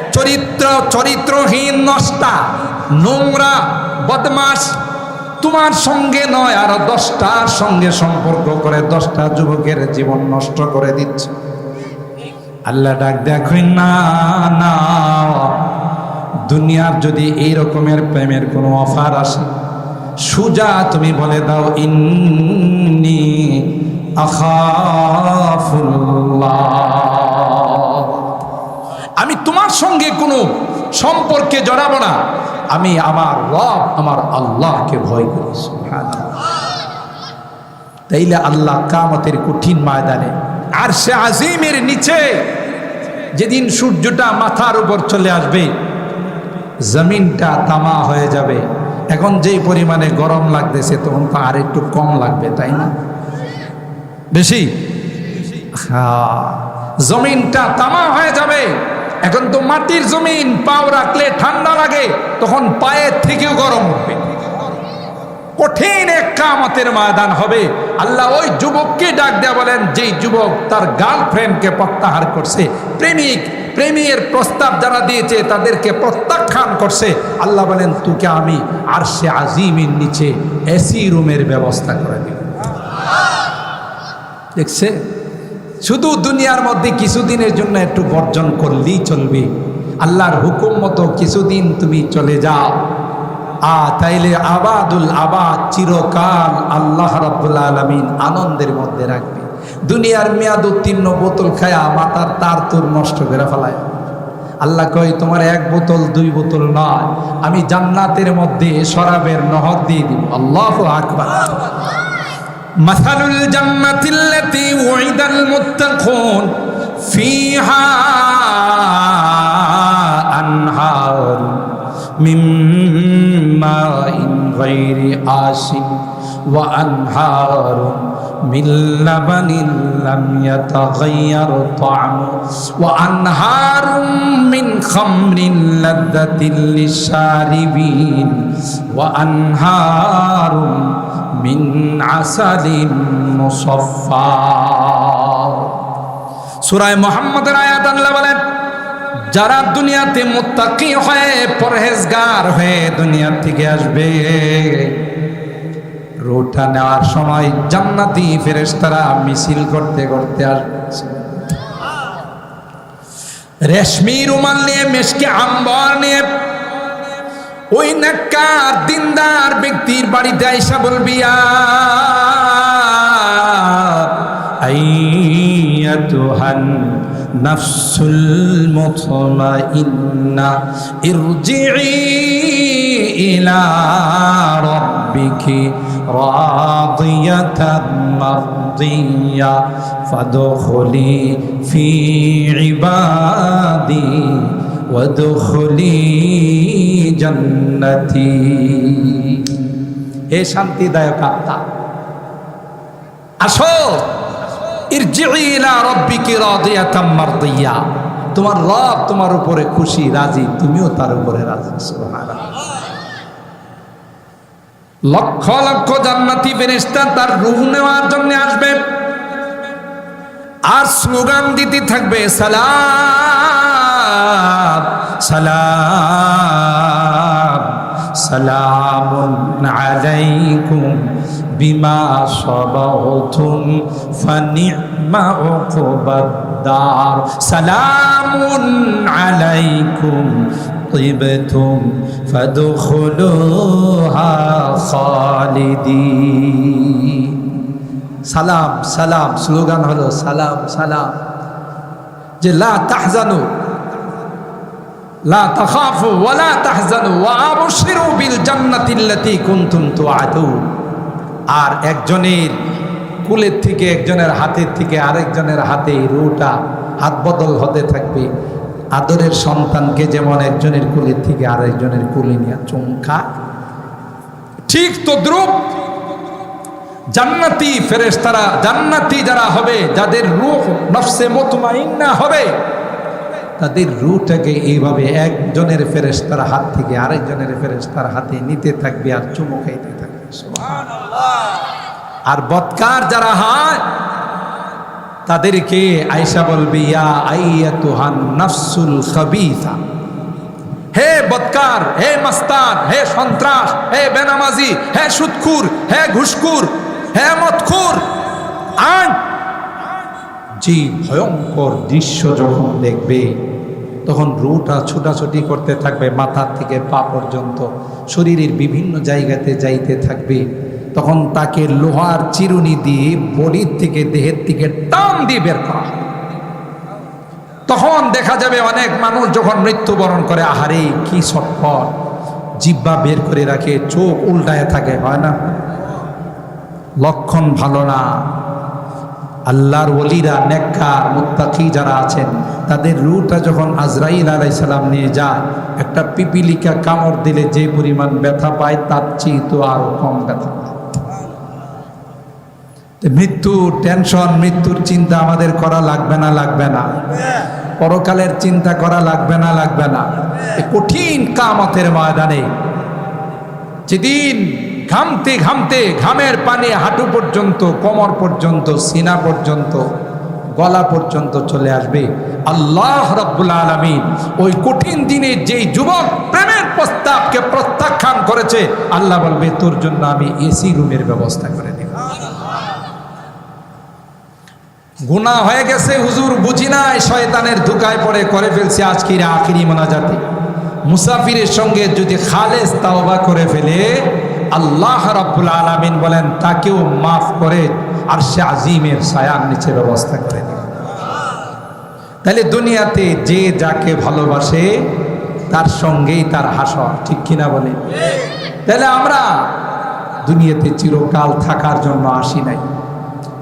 চরিত্রহীন, নষ্টা, নোংরা, বদমাস তোমার সঙ্গে নয়, আরো 10টার সঙ্গে সম্পর্ক করে 10টা যুবকের জীবন নষ্ট করে দিচ্ছে। আল্লাহ ডাক দেখেন না না, দুনিয়ার যদি এই রকমের প্রেমের কোনো অফার আসে, সুজা তুমি বলে দাও ইন্নী আখাফুল্লাহ, আমি তোমার সঙ্গে কোনো সম্পর্কে জড়াবো না, আমি আমার রব আমার আল্লাহকে ভয় করি। সুবহানাল্লাহ। তাইলে আল্লাহ কিয়ামতের কঠিন ময়দানে আরশে আজিমের নিচে যেদিন সূর্যটা মাথার উপর চলে আসবে, জমিনটা তামা হয়ে যাবে। এখন যেই পরিমাণে গরম লাগতেছে তখন তো আর একটু কম লাগবে, তাই না? বেশি? হ্যাঁ, জমিনটা তামা হয়ে যাবে। এখন তো মাটির জমিন, পাও রাখলে ঠান্ডা লাগে, তখন পায়ের থেকেও গরম উঠবে। কঠিন এক কিয়ামতের ময়দান হবে। আল্লাহ ওই যুবককে ডাক দেয়া বলেন, যেই যুবক তার গার্লফ্রেন্ডকে প্রত্যাহার করছে, প্রেমের প্রস্তাব যারা দিয়েছে তাদেরকে প্রত্যাখ্যান করছে, আল্লাহ বলেন তোকে আমি আরশে আজিমের নিচে এসি রুমের ব্যবস্থা করে দিব। দেখছে, শুধু দুনিয়ার মধ্যে কিছুদিনের জন্য একটু বর্জন করলেই চলবে। আল্লাহর হুকুম মতো কিছুদিন তুমি চলে যাও, তাইলে আবাদুল আবাদ, চিরকাল আল্লাহ রাব্বুল আলামিন আনন্দের মধ্যে রাখবে। দুনিয়ার মেয়াদ উত্তীর্ণ বোতল খায়া মাথার তার তুর নষ্ট করে ফেলায়। আল্লাহ কয় তোমার এক বোতল দুই বোতল নয়, আমি জান্নাতের মধ্যে শরাবের নহর দিয়ে দিব। আল্লাহু আকবার। মাসালুল জান্নাতিল্লাতী উইদাল মুত্তাকুন ফিহা আনহার মিন মাইন গায়রি আসিন ওয়া আনহার মিন লাবানিন লাম ইয়াতাগায়্যার তা'মু ওয়া আনহার মিন খামরিন লাযযাতিন লিশারিবিন ওয়া আনহার মিন আসালিন মুসাফফা। সূরা মুহাম্মদের আয়াত আল্লাহ বলেন, যারা দুনিয়াতে মুত্তাকি হয়ে পরহেজগার হয়ে দুনিয়া থেকে আসবে, রোটা নেওয়ার সময় জান্নাতি ফেরেশতারা মিছিল করতে করতে আসবে, রেশমি রুমাল নিয়ে, মেশকে আম্বর নিয়ে। ওই নেককার দিনদার ব্যক্তির বাড়িতে আইসা বলবি, আইয়াতুহান নাফসুল মুতমাইন্না ইরজিই ইলা রাব্বিকি রাদিয়াতান মারদিয়া ফাদখুলি ফি ইবাদি ওয়াদখুলি জান্নাতি। হে শান্তিদায়ক আত্মা, আসো, ইরজিই ইলা রাব্বিকি রাদিয়াতাম মারদিয়া, তোমার রব তোমার উপরে খুশি, রাজি, তুমিও তার উপরে রাজি। সুবহানাল্লাহ। লক্ষ লক্ষ জান্নাতি ফেরেশতা তার রূহ নেওয়ার জন্য আসবে, আর স্লোগান দিতে থাকবে, সালাম সালাম সালামুন আলাইকুম বিমা সাবাহতুম ফানি'মা উকবাদ-দার, সালামুন আলাইকুম তিবতুম ফাদখুলুহা খালিদিন। সালাম সালাম, স্লোগান হলো সালাম সালাম, যে লা তাহজানু লা তাখাফু ওয়া লা তাহজানু ওয়া আবশিরু বিল জান্নাতিল্লাতী কুনতুম তুআদুন। আর একজনের কুলের থেকে, একজনের হাতের থেকে আরেকজনের হাতে রুটা হাত বদল হতে থাকবে। আদরের সন্তানকে যেমন একজনের কুলের থেকে আরেকজনের কুলে নিয়ে চুমকা, ঠিক তদ্রূপ জান্নাতি ফেরেশতারা, জান্নাতি যারা হবে, যাদের রূহ নফসে মুতমাইন্না হবে, তাদের রূহটাকে এইভাবে একজনের ফেরেশতার হাত থেকে আরেকজনের ফেরেশতার হাতে নিতে থাকবে আর চুমু খাইতে থাকবে। সুবহানাল্লাহ। আর বদকার যারা হয় তাদেরকে আয়েশা বলবে, ইয়া আইয়াতুহান নাফসুল খাবিসা, হে বদকার, হে মাস্তান, হে সন্ত্রাস, হে বেনামাজি, হে সুদখুর, হে ঘুষখুর, হে মদখুর, আন যে ভয়ঙ্কর দৃশ্য যখন দেখবে তখন রুটা ছুটাছুটি করতে থাকবে, মাথার থেকে পা পর্যন্ত শরীরের বিভিন্ন জায়গাতে যাইতে থাকবে। তখন তাকে লোহার চিরুনি দিয়ে বডির থেকে, দেহের থেকে টান দিয়ে বের করা হবে। তখন দেখা যাবে অনেক মানুষ যখন মৃত্যুবরণ করে, আহারে কি ছটফট, জিহ্বা বের করে রাখে, চোখ উল্টায় থাকে, হয় না? লক্ষণ ভালো না। আল্লাহর ওলিরা, নেককার মুত্তাকি যারা আছেন, তাদের রূহটা যখন আজরাইল আলাইহিস সালাম নিয়ে যায়, একটা পিপিলিকা কামড় দিলে যে পরিমাণ ব্যথা পায় তার চেয়ে তো আরো কম ব্যথা পায়। মৃত্যুর টেনশন, মৃত্যুর চিন্তা আমাদের করা লাগবে না? লাগবে না? পরকালের চিন্তা করা লাগবে না? লাগবে না? এই কঠিন কিয়ামতের ময়দানে যেদিন ঘামতে ঘামতে ঘামের পানি হাঁটু পর্যন্ত, কোমর পর্যন্ত, সিনা পর্যন্ত, গলা পর্যন্ত চলে আসবে, আল্লাহ রাব্বুল আলামিন ওই কঠিন দিনে যেই যুবক প্রেমের প্রস্তাবকে প্রত্যাখ্যান করেছে, আল্লাহ বলবে তোর জন্য আমি এসি রুমের ব্যবস্থা করে দেব। গুনাহ হয়ে গেছে হুজুর, বুঝি নাই, শয়তানের ধোঁকায় পড়ে করে ফেলছে, আজকের আখিরি মোনাজাতে মুসাফিরের সঙ্গে যদি খালেস তাওবা করে ফেলে, আল্লাহ রাব্বুল আলামিন বলেন তাকেও মাফ করে আরশে আজিমের ছায়ার নিচে ব্যবস্থা করে দিবেন। তাহলে দুনিয়াতে যে যাকে ভালোবাসে তার সঙ্গেই তার হাসর, ঠিক কিনা বলে? তাহলে আমরা দুনিয়াতে চিরকাল থাকার জন্য আসি নাই,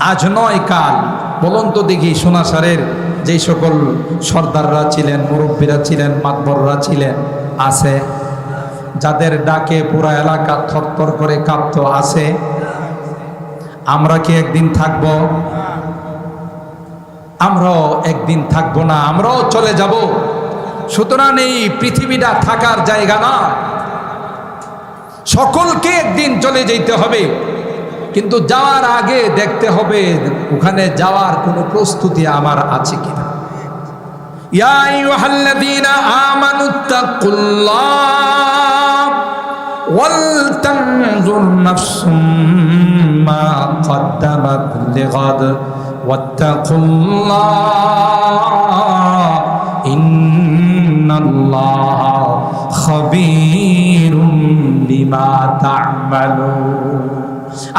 আজ নয় কাল। বলুন তো দেখি, সোনাসারের যে সকল সর্দাররা ছিলেন, মুরব্বীরা ছিলেন, মাতবররা ছিলেন, আছে? যাদের ডাকে পুরা এলাকা থরথর করে কাঁপত, আছে? আমরা কি একদিন থাকব? আমরাও একদিন থাকবো না, আমরাও চলে যাব। সুতরাং এই পৃথিবীটা থাকার জায়গা না, সকলকে একদিন চলে যেতে হবে। কিন্তু যাওয়ার আগে দেখতে হবে ওখানে যাওয়ার কোনো প্রস্তুতি আমার আছে কিনা। ইয়া আইয়ুহাল্লাযীনা আমানুত্তাকুল্লাহ ওয়াল তানজুর নাফসুম মা কদ্দামাত লিগাদ ওয়াত্তাকুল্লাহ ইন্নাল্লাহা খাবীরুম বিমা তা'মালুন।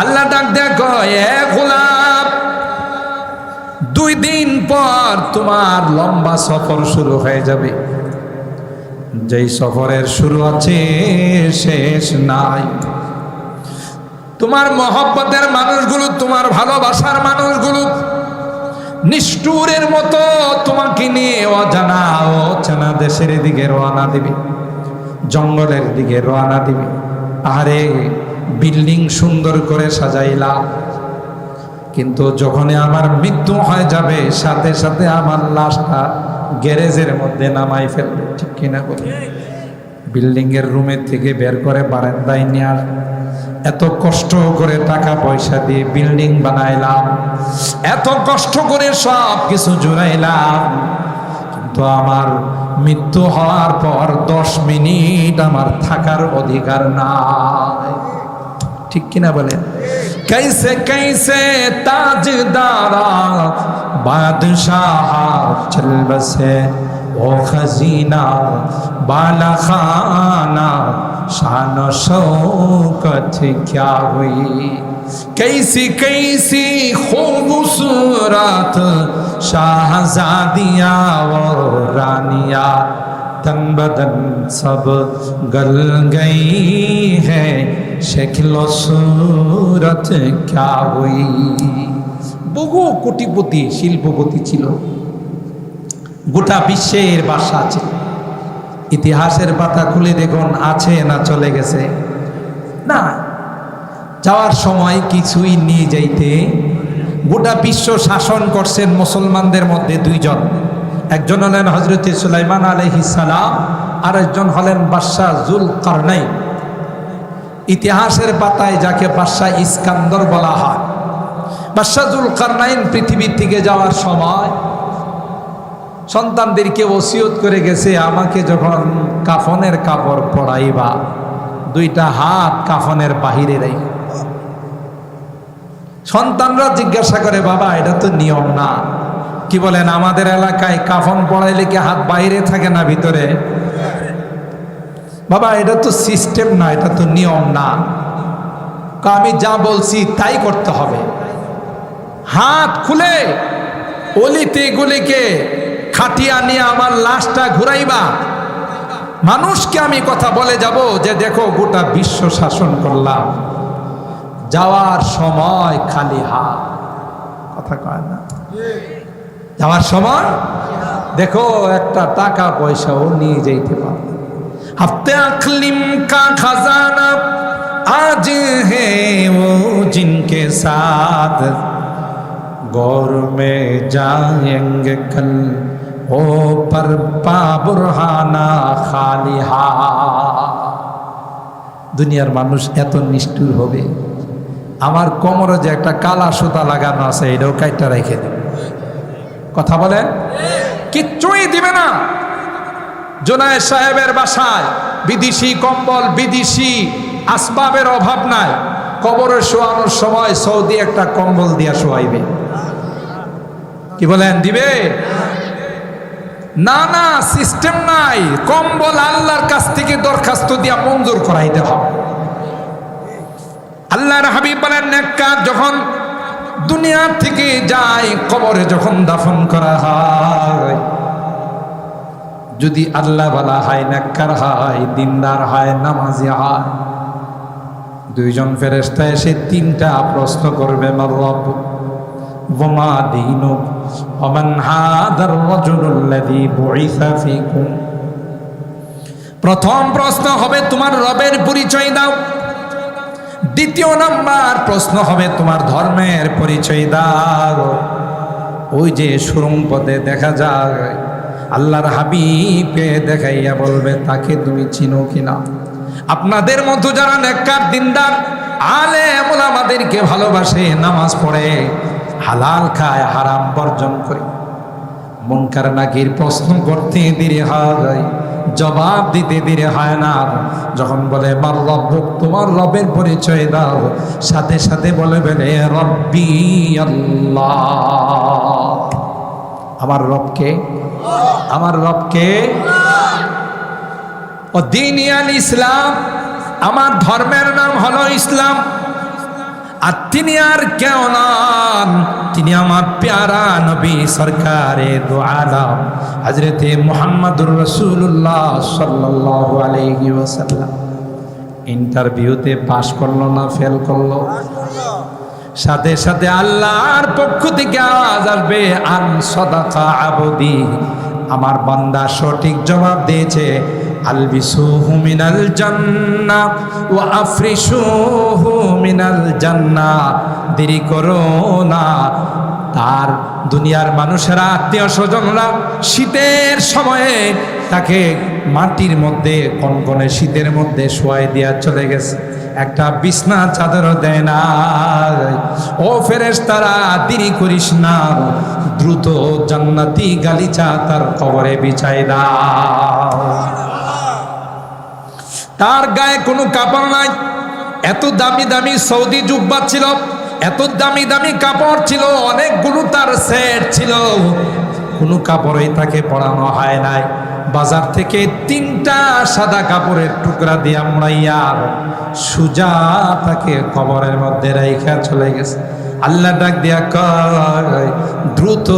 আল্লাহ ডাক দেখো, এ গোলাম, 2 দিন পর তোমার লম্বা সফর শুরু হয়ে যাবে। যেই সফরের শুরু আছে শেষ নাই। তোমার মহব্বতের মানুষগুলো, তোমার ভালোবাসার মানুষগুলো নিষ্ঠুরের মতো তোমাকে নিয়ে অজানা দেশের দিকে রওনা দিবে, জঙ্গলের দিকে রওনা দিবে। আরে বিল্ডিং সুন্দর করে সাজাইলাম, কিন্তু যখনই আমার মৃত্যু হয়ে যাবে সাথে সাথে আমার লাশটা গ্যারেজের মধ্যে নামাই ফেলবে, ঠিক কিনা বলে? বিল্ডিং এর রুমের থেকে বের করে বারান্দায় নিয়ে আস। এত কষ্ট করে টাকা পয়সা দিয়ে বিল্ডিং বানাইলাম, এত কষ্ট করে সব কিছু জুড়াইলাম, কিন্তু আমার মৃত্যু হওয়ার পর 10 মিনিট আমার থাকার অধিকার নাই, ঠিক কিনা বলেন? कैसे कैसे ताजदारा बादशाह चल बसे ओ खजीना बाला खाना शान शौकत क्या हुई। कैसी कैसी खूबसूरत शाहजादियाँ वो रानिया तन बदन सब गल गई है शक्लो सूरत क्या हुई। বহু কোটিপতি শিল্পপতি ছিল, গোটা বিশ্বের বাদশা ছিল। ইতিহাসের পাতা খুলে দেখুন আছে না চলে গেছে? না, যাওয়ার সময় কিছুই নিয়ে যাইতে। গোটা বিশ্ব শাসন করছেন মুসলমানদের মধ্যে 2 জন, একজন হলেন হযরত সুলাইমান আলাইহিস সালাম, আর একজন হলেন বাদশা যুলকারনাইন। ইতিহাসের পাতায় যাকে বাদশা ইস্কান্দর বলা হয়, বাদশা যুলকারনাইন পৃথিবী থেকে যাওয়ার সময় সন্তানদেরকে ওসিয়ত করে গেছে, আমাকে যখন কাফনের কাপড় পরাইবা 2টা হাত কাফনের বাহিরে রাখো। সন্তানরা জিজ্ঞাসা করে, বাবা এটা তো নিয়ম না, কি বলেন, আমাদের এলাকায় কাফন পড়াইলে কি হাত বাইরে থাকে না ভিতরে? বাবা এটা তো সিস্টেম না, এটা তো নিয়ম না। আমি যা বলছি তাই করতে হবে। হাত খুলে অলিতে গলিকে খাটিয়া নিয়ে আমার লাশটা ঘুরাইবা, মানুষকে আমি কথা বলে যাব যে দেখো গোটা বিশ্ব শাসন করলাম, যাওয়ার সময় খালি হাত। কথা কয় না? যাওয়ার সময় দেখো একটা টাকা পয়সাও নিয়ে যেতে পারবে। হফতে আকলিম কা খাজানা আজ হে ও জিনকে সাথ গौर में जाएंगे कल ओ पर पा बुरहाना खाली हाथ। দুনিয়ার মানুষ এত নিষ্ঠুর হবে, আমার কোমরে যে একটা কালা সুতা লাগানো আছে এটাও কাইটা রেখে দেবে। কথা বলেন, কিচ্ছুই দিবে না। জোনায়েদ সাহেবের বাসায় বিদেশি কম্বল, বিদেশি আসবাবের অভাব নাই। কবরে শোয়ানোর সময় সৌদি একটা কম্বল দিয়া শোয়াইবে। কি বলেন, দিবে? না না, সিস্টেম নাই। কম্বল আল্লাহর কাছ থেকে দরখাস্ত দিয়া মঞ্জুর করাইতে হবে। আল্লাহর হাবিব বলেন, নেককার যখন দুনিয়া থেকে যায়, কবরে যখন দাফন করা হয়, যদি আল্লাহ ওয়ালা হয়, নেককার হয়, দিনদার হয়, নামাজি হয়, দুইজন ফেরেশতা এসে তিনটা প্রশ্ন করবে, মার রব্বুক ওয়া মা দীনুক ওয়া মান হাদার রাজুলুল্লাযী বুইসা ফীকুম। প্রথম প্রশ্ন হবে তোমার রবের পরিচয় দাও। দ্বিতীয় নাম্বার প্রশ্ন হবে তোমার ধর্মের পরিচয় দাও। ওই যে সুরুং পথে দেখা যায় আল্লাহর হাবিবকে দেখাইয়া বলবে তাকে তুমি চিনো কিনা। আপনাদের মতো যারা নেককার দিনদার আলেম ওলামাদেরকে ভালোবাসে, নামাজ পড়ে, হালাল খায়, হারাম বর্জন করে, মুনকার নাকির প্রশ্ন করতে দেরি হয়, জবাব দিতে দেরি হয় না। যখন বলে মার রব্বুক, তোমার রবের পরিচয় দাও, সাথে সাথে বলে বলে রব্বি আল্লাহ। আমার রবকে, আমার রবকে। ও দীনিয়াল ইসলাম, আমার ধর্মের নাম হলো ইসলাম। আর তিনি আর কেউ নন, তিনি আমার প্যারা নবী সরকারে দু আলম হযরতে মুহাম্মদুর রাসূলুল্লাহ সাল্লাল্লাহু আলাইহি ওয়াসাল্লাম। ইন্টারভিউতে পাশ করলো না ফেল করলো, সাথে সাথে আল্লাহর পক্ষ থেকে আওয়াজ আসবে, আন সাদাকা আবদি, আমার বান্দা সঠিক জবাব দিয়েছে। আলবিসুহু মিনাল জান্নাহ ওয়া আফরিশুহু মিনাল জান্নাহ। দেরি করো না। তার দুনিয়ার মানুষেরা, আত্মীয় স্বজনরা শীতের সময়ে তাকে মাটির মধ্যে, কনকনে শীতের মধ্যে শোয়াই দিয়া চলে গেছে, একটা বিছনা চাদরও দেয় না। ও ফেরেশতারা, দেরি করিস না, দ্রুত জান্নাতি গালিচা তার কবরে বিছাই দাও। তার গায়ে কোনো কাপড় নাই। এত দামি দামি সৌদি জুব্বা ছিল, এত দামি দামি কাপড় ছিল, অনেকগুলো তার সেট ছিল, কোনো কাপড়ই তাকে পরানো হয় নাই। বাজার থেকে তিনটা সাদা কাপড়ের টুকরা দিয়ে মুড়াইয়া সুজা তাকে কবরের মধ্যে রাইখা চলে গেছে। আল্লাহ ডাক দিয়া কয়, দ্রুত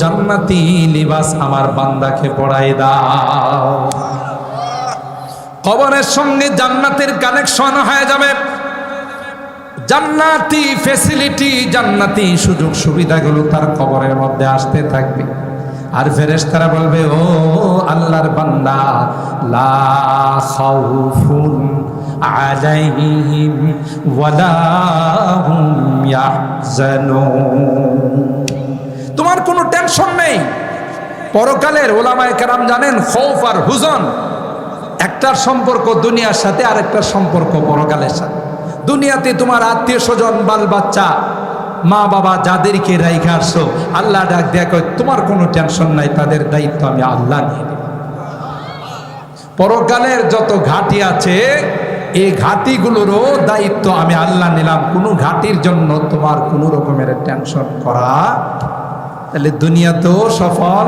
জান্নাতি লিবাস আমার বান্দাকে পরাই দাও। কবরের সঙ্গে জান্নাতের কানেকশন হয়ে যাবে। জান্নাতি ফ্যাসিলিটি, জান্নাতি সুযোগ সুবিধাগুলো তার কবরের মধ্যে আসতে থাকবে। আর ফেরেশতারা বলবে, ও আল্লাহর বান্দা, লা খাউফুন আলাইহিম ওয়ালা হুম ইয়াহজানুন। তোমার কোনো টেনশন নেই। পরকালের ওলামায়ে কেরাম জানেন, খৌফ আর হুজন একটার সম্পর্ক দুনিয়ার সাথে, আর একটার সম্পর্ক পরকালের সাথে। দুনিয়াতে তোমার আত্মীয় স্বজন, বাল বাচ্চা, মা বাবা যাদেরকে রাইখা আসছো, আল্লাহ ডাক দেয়া কয়, তোমার কোনো টেনশন নাই, তাদের দায়িত্ব আমি আল্লাহ নিয়ে নেব। পরকালের যত ঘাঁটি আছে, এই ঘাঁটিগুলোরও দায়িত্ব আমি আল্লাহ নিলাম। কোনো ঘাঁটির জন্য তোমার কোনো রকমের টেনশন করা তাহলে দুনিয়াতেও সফল,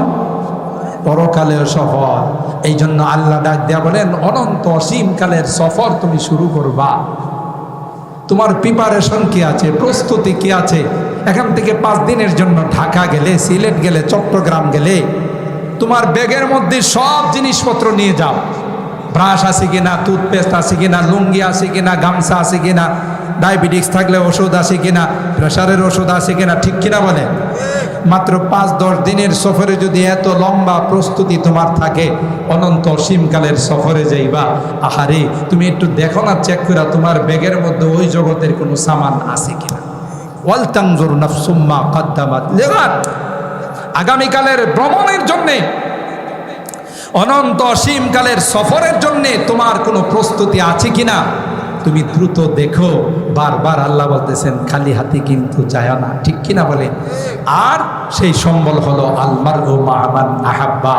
পরকালেও সফল। এই জন্য আল্লাহ ডাক দেয়া বলেন, অনন্ত অসীমকালের সফর তুমি শুরু করবা। তোমার প্রিপারেশন কি আছে, প্রস্তুতি কি আছে? এখান থেকে 5 দিনের জন্য ঢাকা গেলে, সিলেট গেলে, চট্টগ্রাম গেলে তোমার ব্যাগের মধ্যে সব জিনিসপত্র নিয়ে যাও। ব্রাশ আছে কিনা, টুথপেস্ট আছে কিনা, লুঙ্গি আছে কিনা, গামছা আছে কিনা, ডায়াবেটিস থাকলে ওষুধ আছে কিনা, প্রেশারের ওষুধ আছে কিনা, ঠিক কিনা বলে? মাত্র 5-10 দিনের সফরে যদি এত লম্বা প্রস্তুতি তোমার থাকে, অনন্ত অসীমকালের সফরে যাইবা, আহারে তুমি একটু দেখো না, চেক করে তোমার ব্যাগের মধ্যে ওই জগতের কোনো সামান আছে কিনা। ওয়াল তানজুর নাফসুম মা কদ্দামাত লিগাদ। আগামীকালের ভ্রমণের জন্যে, অনন্ত অসীমকালের সফরের জন্যে তোমার কোনো প্রস্তুতি আছে কিনা তুমি দ্রুত দেখো। বারবার আল্লাহ বলতেছেন খালি হাতে কিন্তু যায় না, ঠিক কিনা বলে? আর সেই সম্বল হলো আলমার ও মামান আহাব্বা।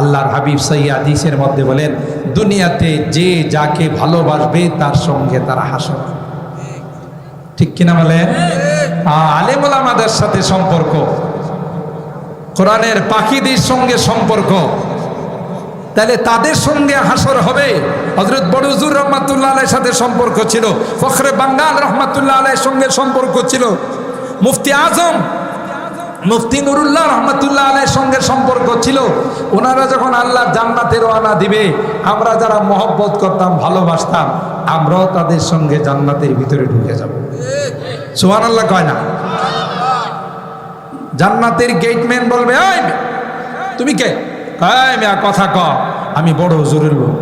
আল্লাহর হাবিব সহিহ হাদিসের মধ্যে বলেন, দুনিয়াতে যে যাকে ভালোবাসবে তার সঙ্গে তারা হাসর, ঠিক কিনা বলে? আলেম ওলামাদের সাথে সম্পর্ক, কোরআনের পাখিদের সঙ্গে সম্পর্ক, তাহলে তাদের সঙ্গে হাসর হবে। হযরত বড় হুজুর রহমাতুল্লাহ আলাইহির সাথে সম্পর্ক ছিল, ফখরে বাঙ্গাল রহমাতুল্লাহ আলাইহির সঙ্গে সম্পর্ক ছিল, মুফতি আজম মুফতি নুরুল্লাহ রহমাতুল্লাহ আলাইহির সঙ্গে সম্পর্ক ছিল। ওনারা যখন আল্লাহ জান্নাতে রওনা দিবে, আমরা যারা মহব্বত করতাম, ভালোবাসতাম, আমরাও তাদের সঙ্গে জান্নাতের ভিতরে ঢুকে যাব। সুবহানাল্লাহ কয় না? জান্নাতের গেটম্যান বলবে, ওই তুমি কে? কথা ক, আমি বড় হুজুরের লোক,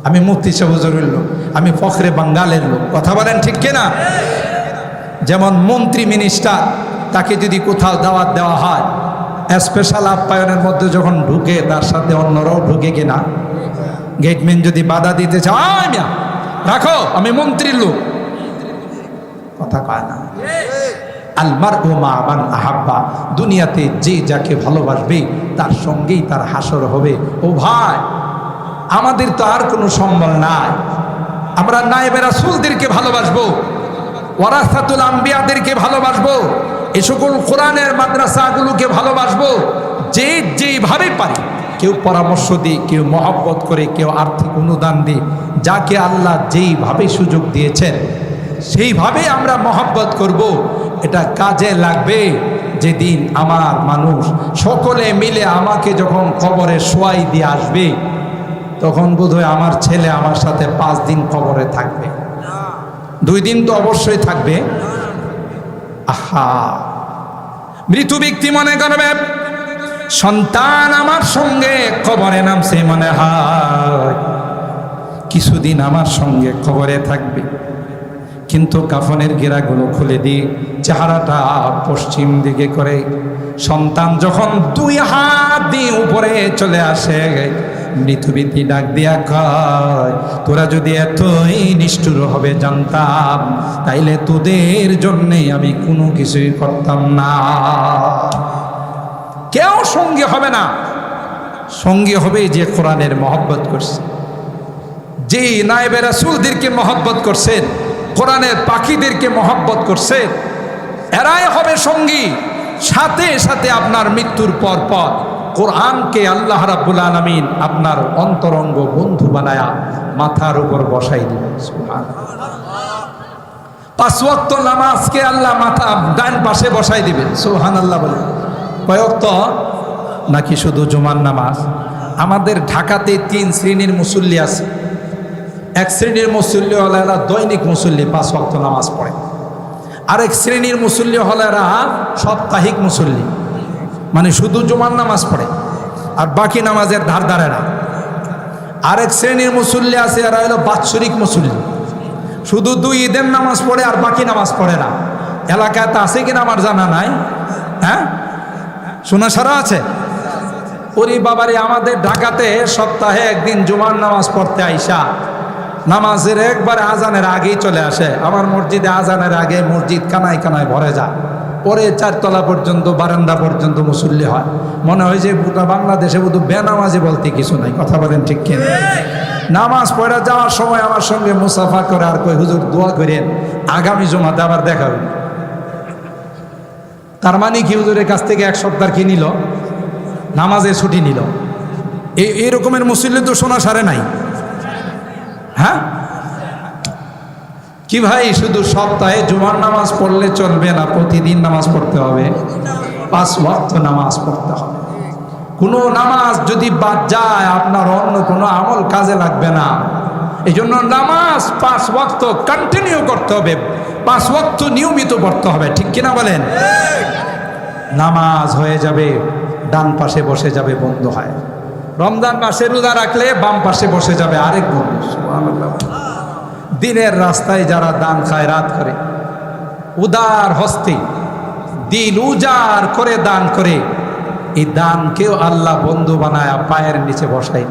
আমি মুফতি সাহেব হুজুরের লোক, আমি ফখরে বাঙ্গালের লোক। কথা বলেন ঠিক কিনা? যেমন মন্ত্রী মিনিস্টার, তাকে যদি কোথাও দাওয়াত দেওয়া হয়, স্পেশাল আপ্যায়নের মধ্যে যখন ঢুকে, তার সাথে অন্যরাও ঢুকে কিনা? গেটম্যান যদি বাধা দিতে চায়, রাখো, আমি মন্ত্রীর লোক, কথা কয় না। আলমার ও মামান আহাব্বা, দুনিয়াতে যে যাকে ভালোবাসবে তার সঙ্গেই তার হাসর হবে। ও ভাই, আমাদের তো আর কোনো সম্বল নাই, আমরা নায়েবে রাসূলদেরকে ভালোবাসবো, ওয়ারাসাতুল আম্বিয়াদেরকে ভালোবাসবো, এ সকল কোরআনের মাদ্রাসাগুলোকে ভালোবাসবো। যে যেভাবে পারে, কেউ পরামর্শ দিয়ে, কেউ মহব্বত করে, কেউ আর্থিক অনুদান দিয়ে, যাকে আল্লাহ যেইভাবে সুযোগ দিয়েছেন সেইভাবে আমরা মহব্বত করব। এটা কাজে লাগবে যেদিন আমার মানুষ সকলে মিলে আমাকে যখন কবরে শোয়াই দিয়ে আসবে, তখন বোধহয় আমার ছেলে আমার সাথে 5 দিন কবরে থাকবে, 2 দিন তো অবশ্যই থাকবে। আহা, মৃত ব্যক্তি মনে করবে সন্তান আমার সঙ্গে কবরে নামছে, মনে হয় কিছুদিন আমার সঙ্গে কবরে থাকবে, কিন্তু কাফনের গেরাগুলো খুলে দিয়ে চেহারাটা পশ্চিম দিকে করে সন্তান যখন 2 হাত দিয়ে উপরে চলে আসে, মৃত্যুবীতি ডাক দিয়া কয়, তোরা যদি এতই নিষ্ঠুর হবে জানতাম, তাইলে তোদের জন্যে আমি কোনো কিছুই করতাম না। কেউ সঙ্গী হবে না, সঙ্গী হবে যে কোরআনের মহব্বত করছে, যে নায়েবে রাসূলদেরকে মহব্বত করছেন, কোরআনের পাখিদেরকে মহব্বত করছে, এরাই হবে সঙ্গী। সাথে সাথে আপনার মৃত্যুর পর পর কোরআনকে আল্লাহ রাব্বুল আলামিন আপনার অন্তরঙ্গ বন্ধু বানায়া মাথার উপর বসাই দিবেন। সুবহানাল্লাহ। 5 ওয়াক্ত নামাজকে আল্লাহ মাথা ডান পাশে বসাই দিবেন। সুবহানাল্লাহ বলে। কয় ওয়াক্ত? নাকি শুধু জুমার নামাজ? আমাদের ঢাকাতে 3 শ্রেণীর মুসল্লি আছে। এক শ্রেণীর মুসল্লি হলেরা দৈনিক মুসল্লি, 5 ওয়াক্ত নামাজ পড়ে। আরেক শ্রেণীর মুসল্লি হলেরা সাপ্তাহিক মুসল্লি, মানে শুধু জুমার নামাজ পড়ে আর বাকি নামাজের ধার ধারে না। আরেক শ্রেণীর মুসল্লি আছে, এরা হলো বাৎসরিক মুসল্লি, শুধু 2 ঈদের নামাজ পড়ে আর বাকি নামাজ পড়ে না। এলাকায় তা আছে কিনা আমার জানা নাই, হ্যাঁ শোনা সারা আছে। ওরে বাবারে, আমাদের ঢাকাতে সপ্তাহে একদিন জুমার নামাজ পড়তে আইসা নামাজের একবারে আজানের আগেই চলে আসে। আমার মসজিদে আজানের আগে মসজিদ কানায় কানায় ভরে যায়, পরে 4 তলা পর্যন্ত, বারান্দা পর্যন্ত মুসল্লি হয়। মনে হয় যে গোটা বাংলাদেশে শুধু বেনামাজি বলতে কিছু নাই। কথা বলেন ঠিক কিনা? নামাজ পড়ে যাওয়ার সময় আমার সঙ্গে মুসাফা করে আর কই, হুজুর দোয়া করেন আগামী জুমাতে আবার দেখা হবে। তার মানে কি হুজুরের কাছ থেকে 1 সপ্তাহ কি নিল? নামাজের ছুটি নিল। এই রকমের মুসল্লি তো শোনা সারে নাই। হ্যাঁ কি ভাই, শুধু সপ্তাহে জুমার নামাজ পড়লে চলবে না, প্রতিদিন নামাজ পড়তে হবে, 5 ওয়াক্ত নামাজ পড়তে হবে। কোনো নামাজ যদি বাদ যায় আপনার অন্য কোনো আমল কাজে লাগবে না। এই জন্য নামাজ 5 ওয়াক্ত কন্টিনিউ করতে হবে, 5 ওয়াক্ত নিয়মিত পড়তে হবে, ঠিক কিনা বলেন? নামাজ হয়ে যাবে, ডান পাশে বসে যাবে বন্ধু হয়। রমজান মাসে রোজা রাখলে বাম পাশে বসে যাবে আরেক বন্ধু। সুবহানাল্লাহ। দিনের রাস্তায় যারা দান খায়রাত করে, উদার হস্তে দিল উজাড় করে দান করে, এই দানকেও আল্লাহ বন্ধু বানায় পায়ের নিচে বসাই।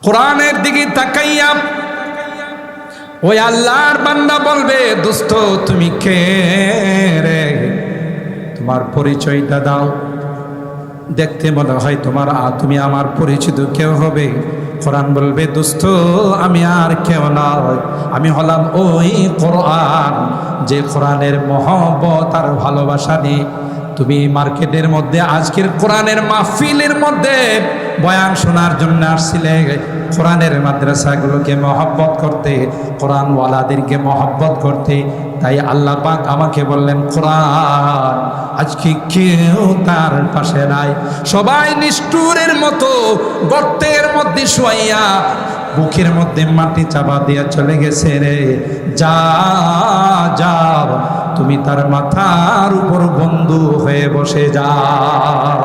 কোরআনের দিকে তাকাইয়া ওই আল্লাহর বান্দা বলবে, দোস্ত তুমি কে রে? তোমার পরিচয়টা দাও। দেখতে মনে হয় তুমি আমার পরিচিত কেউ হবে। কোরআন বলবে, দোস্ত আমি আর কেউ নয়, আমি হলাম ওই কোরআন, যে কোরআনের মহব্বত আর ভালোবাসা নিয়ে তুমি মার্কেটের মধ্যে আজকের কোরআনের মাহফিলের মধ্যে বয়ান শোনার জন্য আসছিলে। কোরআনের মাদ্রাসাগুলোকে মহব্বত করতে, কোরআনওয়ালাদেরকে মহব্বত করতে। তাই আল্লাহ পাক আমাকে বললেন, কোরআন আজকে কেউ তার পাশে নাই, সবাই নিষ্ঠুরের মতো গর্তের মধ্যে শুয়াইয়া বুকের মধ্যে মাটি চাপা দিয়া চলে গেছে রে। যা যাও, তুমি তার মাথার উপর বন্ধু হয়ে বসে যাও।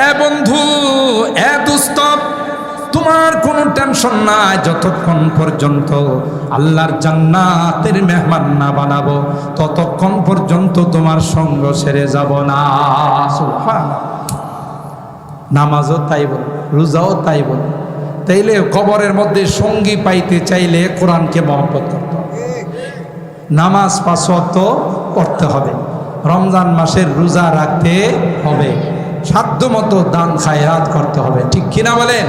এ বন্ধু, এ দোস্ত, তোমার কোনো টেনশন নাই যতক্ষণ পর্যন্ত আল্লাহর জান্নাতের মেহমান না বানাবো, ততক্ষণ পর্যন্ত তোমার সঙ্গ ছেড়ে যাব না। সুবহানাল্লাহ। নামাজও তাই বল, রোজাও তাই বল। তাইলে কবরের মধ্যে সঙ্গী পাইতে চাইলে কোরআনকে মহব্বত করতে হবে, নামাজ 5 ওয়াক্ত পড়তে হবে, রমজান মাসের রোজা রাখতে হবে, সাধ্যমতো দান খায়রাত করতে হবে, ঠিক কিনা বলেন?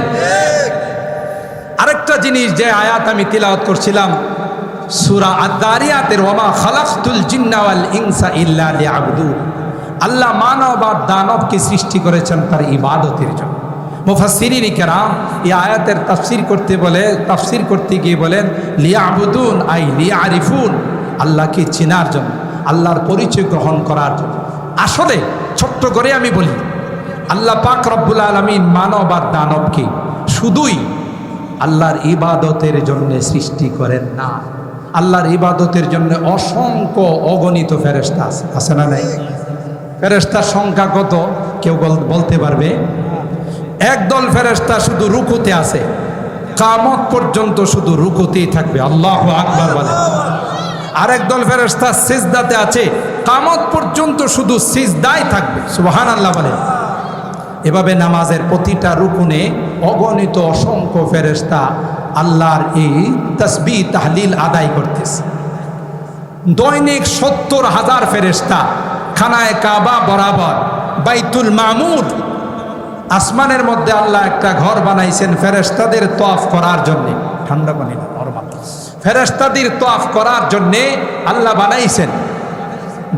আরেকটা জিনিস, যে আয়াত আমি তিলাওয়াত করছিলাম সূরা আদ-দারিয়াতের, ওয়ামা খালাকতুল জিন্না ওয়াল ইনসা ইল্লা লিয়াবুদুন। আল্লাহ মানব আর দানবকে সৃষ্টি করেছেন তার ইবাদতের জন্য। মুফাসসিরিন কেরাম এই আয়াতের তাফসীর করতে গিয়ে বলেন, লিয়াবুদুন আই লিয়ারিফুন, আল্লাহকে চেনার জন্য, আল্লাহর পরিচয় গ্রহণ করার জন্য। আসলে ছোট্ট করে আমি বলি, আল্লাহ পাক রব্বুল আলামিন মানব আর দানবকে শুধুই আল্লাহর ইবাদতের জন্য সৃষ্টি করেন না। আল্লাহর ইবাদতের জন্য অসংখ্য অগণিত ফেরেশতা আছে না নাই? ফেরেশতার সংখ্যা কত কেউ বলতে পারবে? একদল ফেরেশতা শুধু রুকুতে আছে, কিয়ামত পর্যন্ত শুধু রুকুতেই থাকবে, আল্লাহু আকবার বলে। আরেক দল ফেরেশতা সিজদাতে আছে, কিয়ামত পর্যন্ত শুধু সিজদায় থাকবে, সুবহানাল্লাহ বলে। এভাবে নামাজের প্রতিটা রুকুনে অগণিত অসংখ্য ফেরেশতা আল্লাহর এই তাসবিহ তাহলিল আদায় করতেছে। দৈনিক 70,000 ফেরেশতা খানায়ে কাবা বরাবর বাইতুল মামুর, আসমানের মধ্যে আল্লাহ একটা ঘর বানাইছেন ফেরেশতাদের তওয়াফ করার জন্য। ঠান্ডা পানি না, নরমাল। ফেরেশতাদের তওয়াফ করার জন্য আল্লাহ বানাইছেন।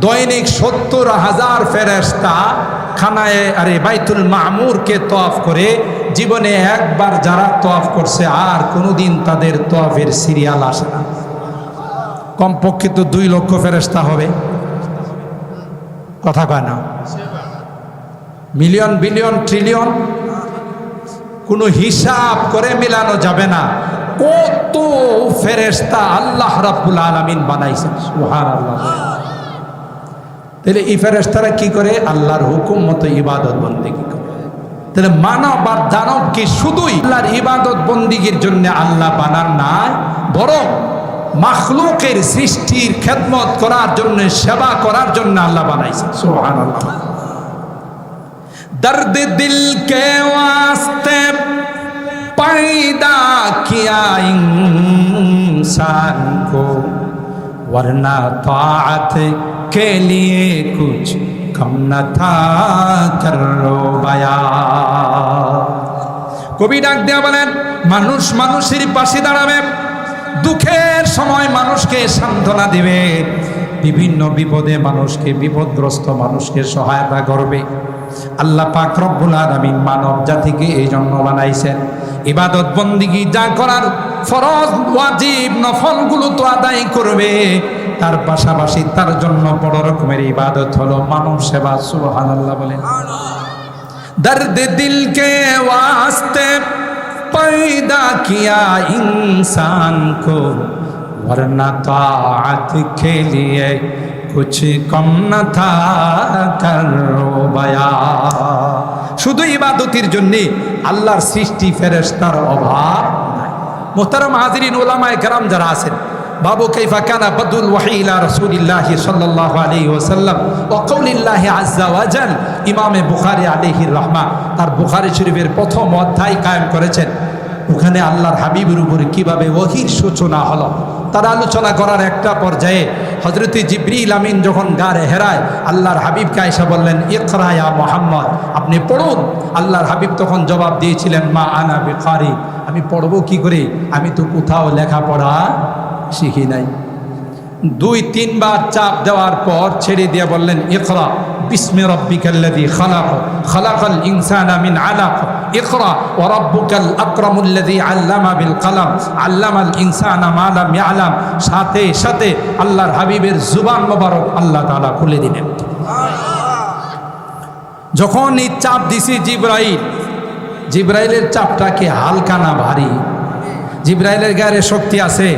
দৈনিক 70,000 ফেরেশতা খানায়ে বাইতুল মামুরকে তওয়াফ করে। জীবনে একবার যারা তওয়াফ করছে আর কোনোদিন তাদের তওয়াফের সিরিয়াল আসে না। কমপক্ষে তো 2 লক্ষ ফেরেশতা হবে, কথা কয় না? মিলিয়ন, বিলিয়ন, ট্রিলিয়ন, কোনো হিসাব করে মিলানো যাবে না কত ফেরেশতা আল্লাহ রাব্বুল আলামিন বানাইছেন, সুবহানাল্লাহ। তাহলে এই ফেরেশতারা কি করে? আল্লাহর হুকুম মতো ইবাদত বন্দেগী করে। তাহলে মানব আর দানবকে শুধুই আল্লাহর ইবাদত বন্দেগীর জন্য আল্লাহ বানান না, বরং মাখলুকের সৃষ্টির খেদমত করার জন্য, সেবা করার জন্য আল্লাহ বানাইছেন, সুবহানাল্লাহ। दर्द दिल के वास्ते पैदा किया इंसान को, वरना ताअत के लिए कुछ कम न था करो बया। কবি ডাক দেয়া বলেন, মানুষ মানুষের পাশে দাঁড়াবে, দুঃখের সময় মানুষকে সান্ত্বনা দিবে, বিভিন্ন বিপদে মানুষকে, বিপদগ্রস্ত মানুষকে সহায়তা করবে। আল্লাহ পাক রব্বুল আলামিন মানব জাতিকে এই জন্য বানাইছেন। ইবাদত বন্দিগি যা করার ফরজ ওয়াজিব নফলগুলো তো আদায় করবে, তার পাশাপাশি তার জন্য বড় রকমের ইবাদত হলো মানব সেবা। সুবহানাল্লাহ বলেন। দর্দ দিল কে ওয়াস্তে पैदा किया इंसान को वरना ताअत के लिए कुछ कम न था करो बया। শুধু ইবাদতের জন্য আল্লাহর সৃষ্টি ফেরেশতার অভাব নাই। মুহতারাম হাজিরিন, উলামায়ে কেরাম যারা আছেন, বাবু কাইফা কানা বদুল ওয়াহি ইলা রাসূলিল্লাহ সাল্লাল্লাহু আলাইহি ওয়াসাল্লাম ওয়া কওলিল্লাহি আযজা ওয়া জাল, ইমামে বুখারী আলাইহির রাহমা তার বুখারী শরীফের প্রথম অধ্যায় কায়েম করেছেন। ওখানে আল্লাহর হাবিবের উপরে কিভাবে ওহীর সূচনা হলো তার আলোচনা করার একটা পর্যায়ে হযরত জিবরিল আমিন যখন গারে হেরায় আল্লাহর হাবিবকে আয়েশা বললেন, ইকরা ইয়া মুহাম্মদ, আপনি পড়ুন। আল্লাহর হাবিব তখন জবাব দিয়েছিলেন, মা আনা বিকারি, আমি পড়বো কি করে, আমি তো কোথাও লেখাপড়া শিখি নাই। 2-3 বার চাপ দেওয়ার পর ছেড়ে দিয়ে বললেন, ইকরা বিসমি রাব্বিকাল্লাযী খালাক, খালাকাল ইনসানা মিন আলাক, ইকরা ওয়া রাব্বুকাল আকরামুল্লাযী আল্লামা বিল কলম, আল্লামাল ইনসানা মা লাম ইয়ালাম। সাথে সাথে আল্লাহর হাবিবের জুবান মোবারক আল্লাহ তাআলা খুলে দিলেন। যখন এই চাপ দিছি জিবরাইলের চাপটা কি হালকা না ভারী? জিবরাইলের গায়ে শক্তি আছে,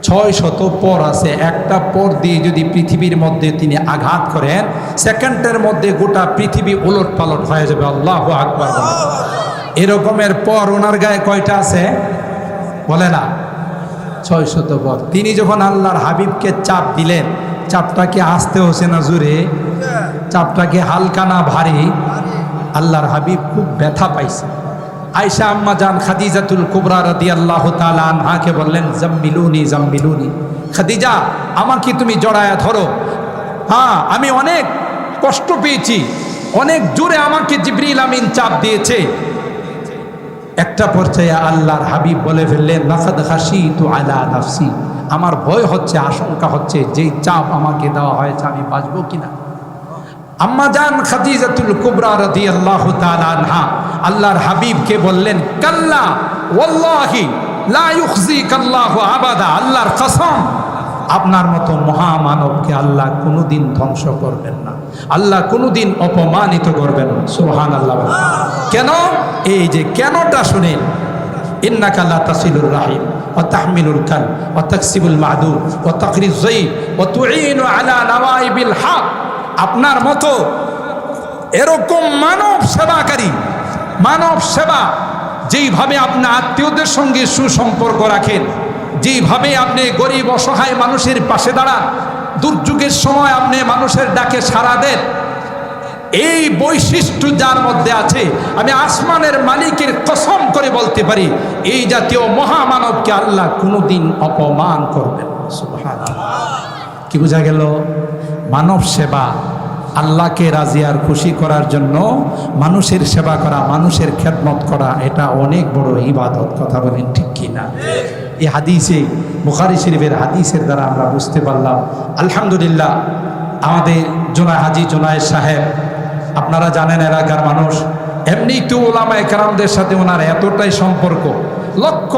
600 পর আছে। একটা পর দিয়ে যদি পৃথিবীর মধ্যে তিনি আঘাত করেন, সেকেন্ডের মধ্যে গোটা পৃথিবী উলট পালট হয়ে যাবে। আল্লাহু আকবার। এরকমের পর ওনার গায়ে কয়টা আছে বলে না? 600 পর। তিনি যখন আল্লাহর হাবিবকে চাপ দিলেন, চাপটা কি আস্তে হচ্ছে না জোরে? চাপটা কি হালকা না ভারী? আল্লাহর হাবিব খুব ব্যথা পাইছে। আয়েশা আম্মা জান খাদিজাতুল কুবরা রাদিয়াল্লাহু তাআলা আনহাকে বললেন, জাম্মিলুনি জাম্মিলুনি, খাদিজা আমাকে তুমি জড়ায়া ধরো। হ্যাঁ, আমি অনেক কষ্ট পেয়েছি, অনেক জোরে আমাকে জিবরিল আমিন চাপ দিয়েছে। একটা পর্যায়ে আল্লাহর হাবিব বলে ফেললেন, লাকাদ খাশিতু আলা নাফসি, আমার ভয় হচ্ছে, আশঙ্কা হচ্ছে যেই চাপ আমাকে দেওয়া হয়েছে আমি বাঁচবো কিনা। আম্মা জান খাদিজাতুল কুবরা রাদিয়াল্লাহু তাআলা আনহা আল্লাহর হাবিবকে বললেন, কাল্লা ওয়াল্লাহি লা ইউখজিকাল্লাহু আবাদা, আল্লাহর কসম আপনার মতো মহামানবকে আল্লাহ কোনোদিন ধ্বংস করবেন না, আল্লাহ কোনোদিন অপমানিত করবেন না। সুবহানাল্লাহ। কেন? এই যে কেনটা শুনেন, ইন্নাকা লা তাসিলুর রাহিম ওয়া তাহমিলুল কাল ওয়া তাকসিবুল মাদুদ ওয়া তাকরিজ যায়ব ওয়া তুঈনু আলা নওয়াইবিল হক। আপনার মতো এরকম মানব সেবাকারী, মানব সেবা, যেইভাবে আপনি আত্মীয়দের সঙ্গে সুসম্পর্ক রাখেন, যেইভাবে আপনি গরিব অসহায় মানুষের পাশে দাঁড়ান, দুর্যোগের সময় আপনি মানুষের ডাকে সাড়া দেন, এই বৈশিষ্ট্য যার মধ্যে আছে, আমি আসমানের মালিকের কসম করে বলতে পারি, এই জাতীয় মহামানবকে আল্লাহ কোনোদিন অপমান করবেন না। সুবহানাল্লাহ। কি বোঝা গেল? মানব সেবা, আল্লাহকে রাজি আর খুশি করার জন্য মানুষের সেবা করা, মানুষের খেদমত করা, এটা অনেক বড় ইবাদত। কথা বলেন ঠিক কি না? এই হাদিসে, বুখারী শরীফের হাদিসের দ্বারা আমরা বুঝতে পারলাম। আলহামদুলিল্লাহ, আমাদের হাজী জোনায়েদ সাহেব, আপনারা জানেন এলাকার মানুষ, এমনি তো ওলামায়ে কেরামদের সাথে ওনার এতটাই সম্পর্ক, লক্ষ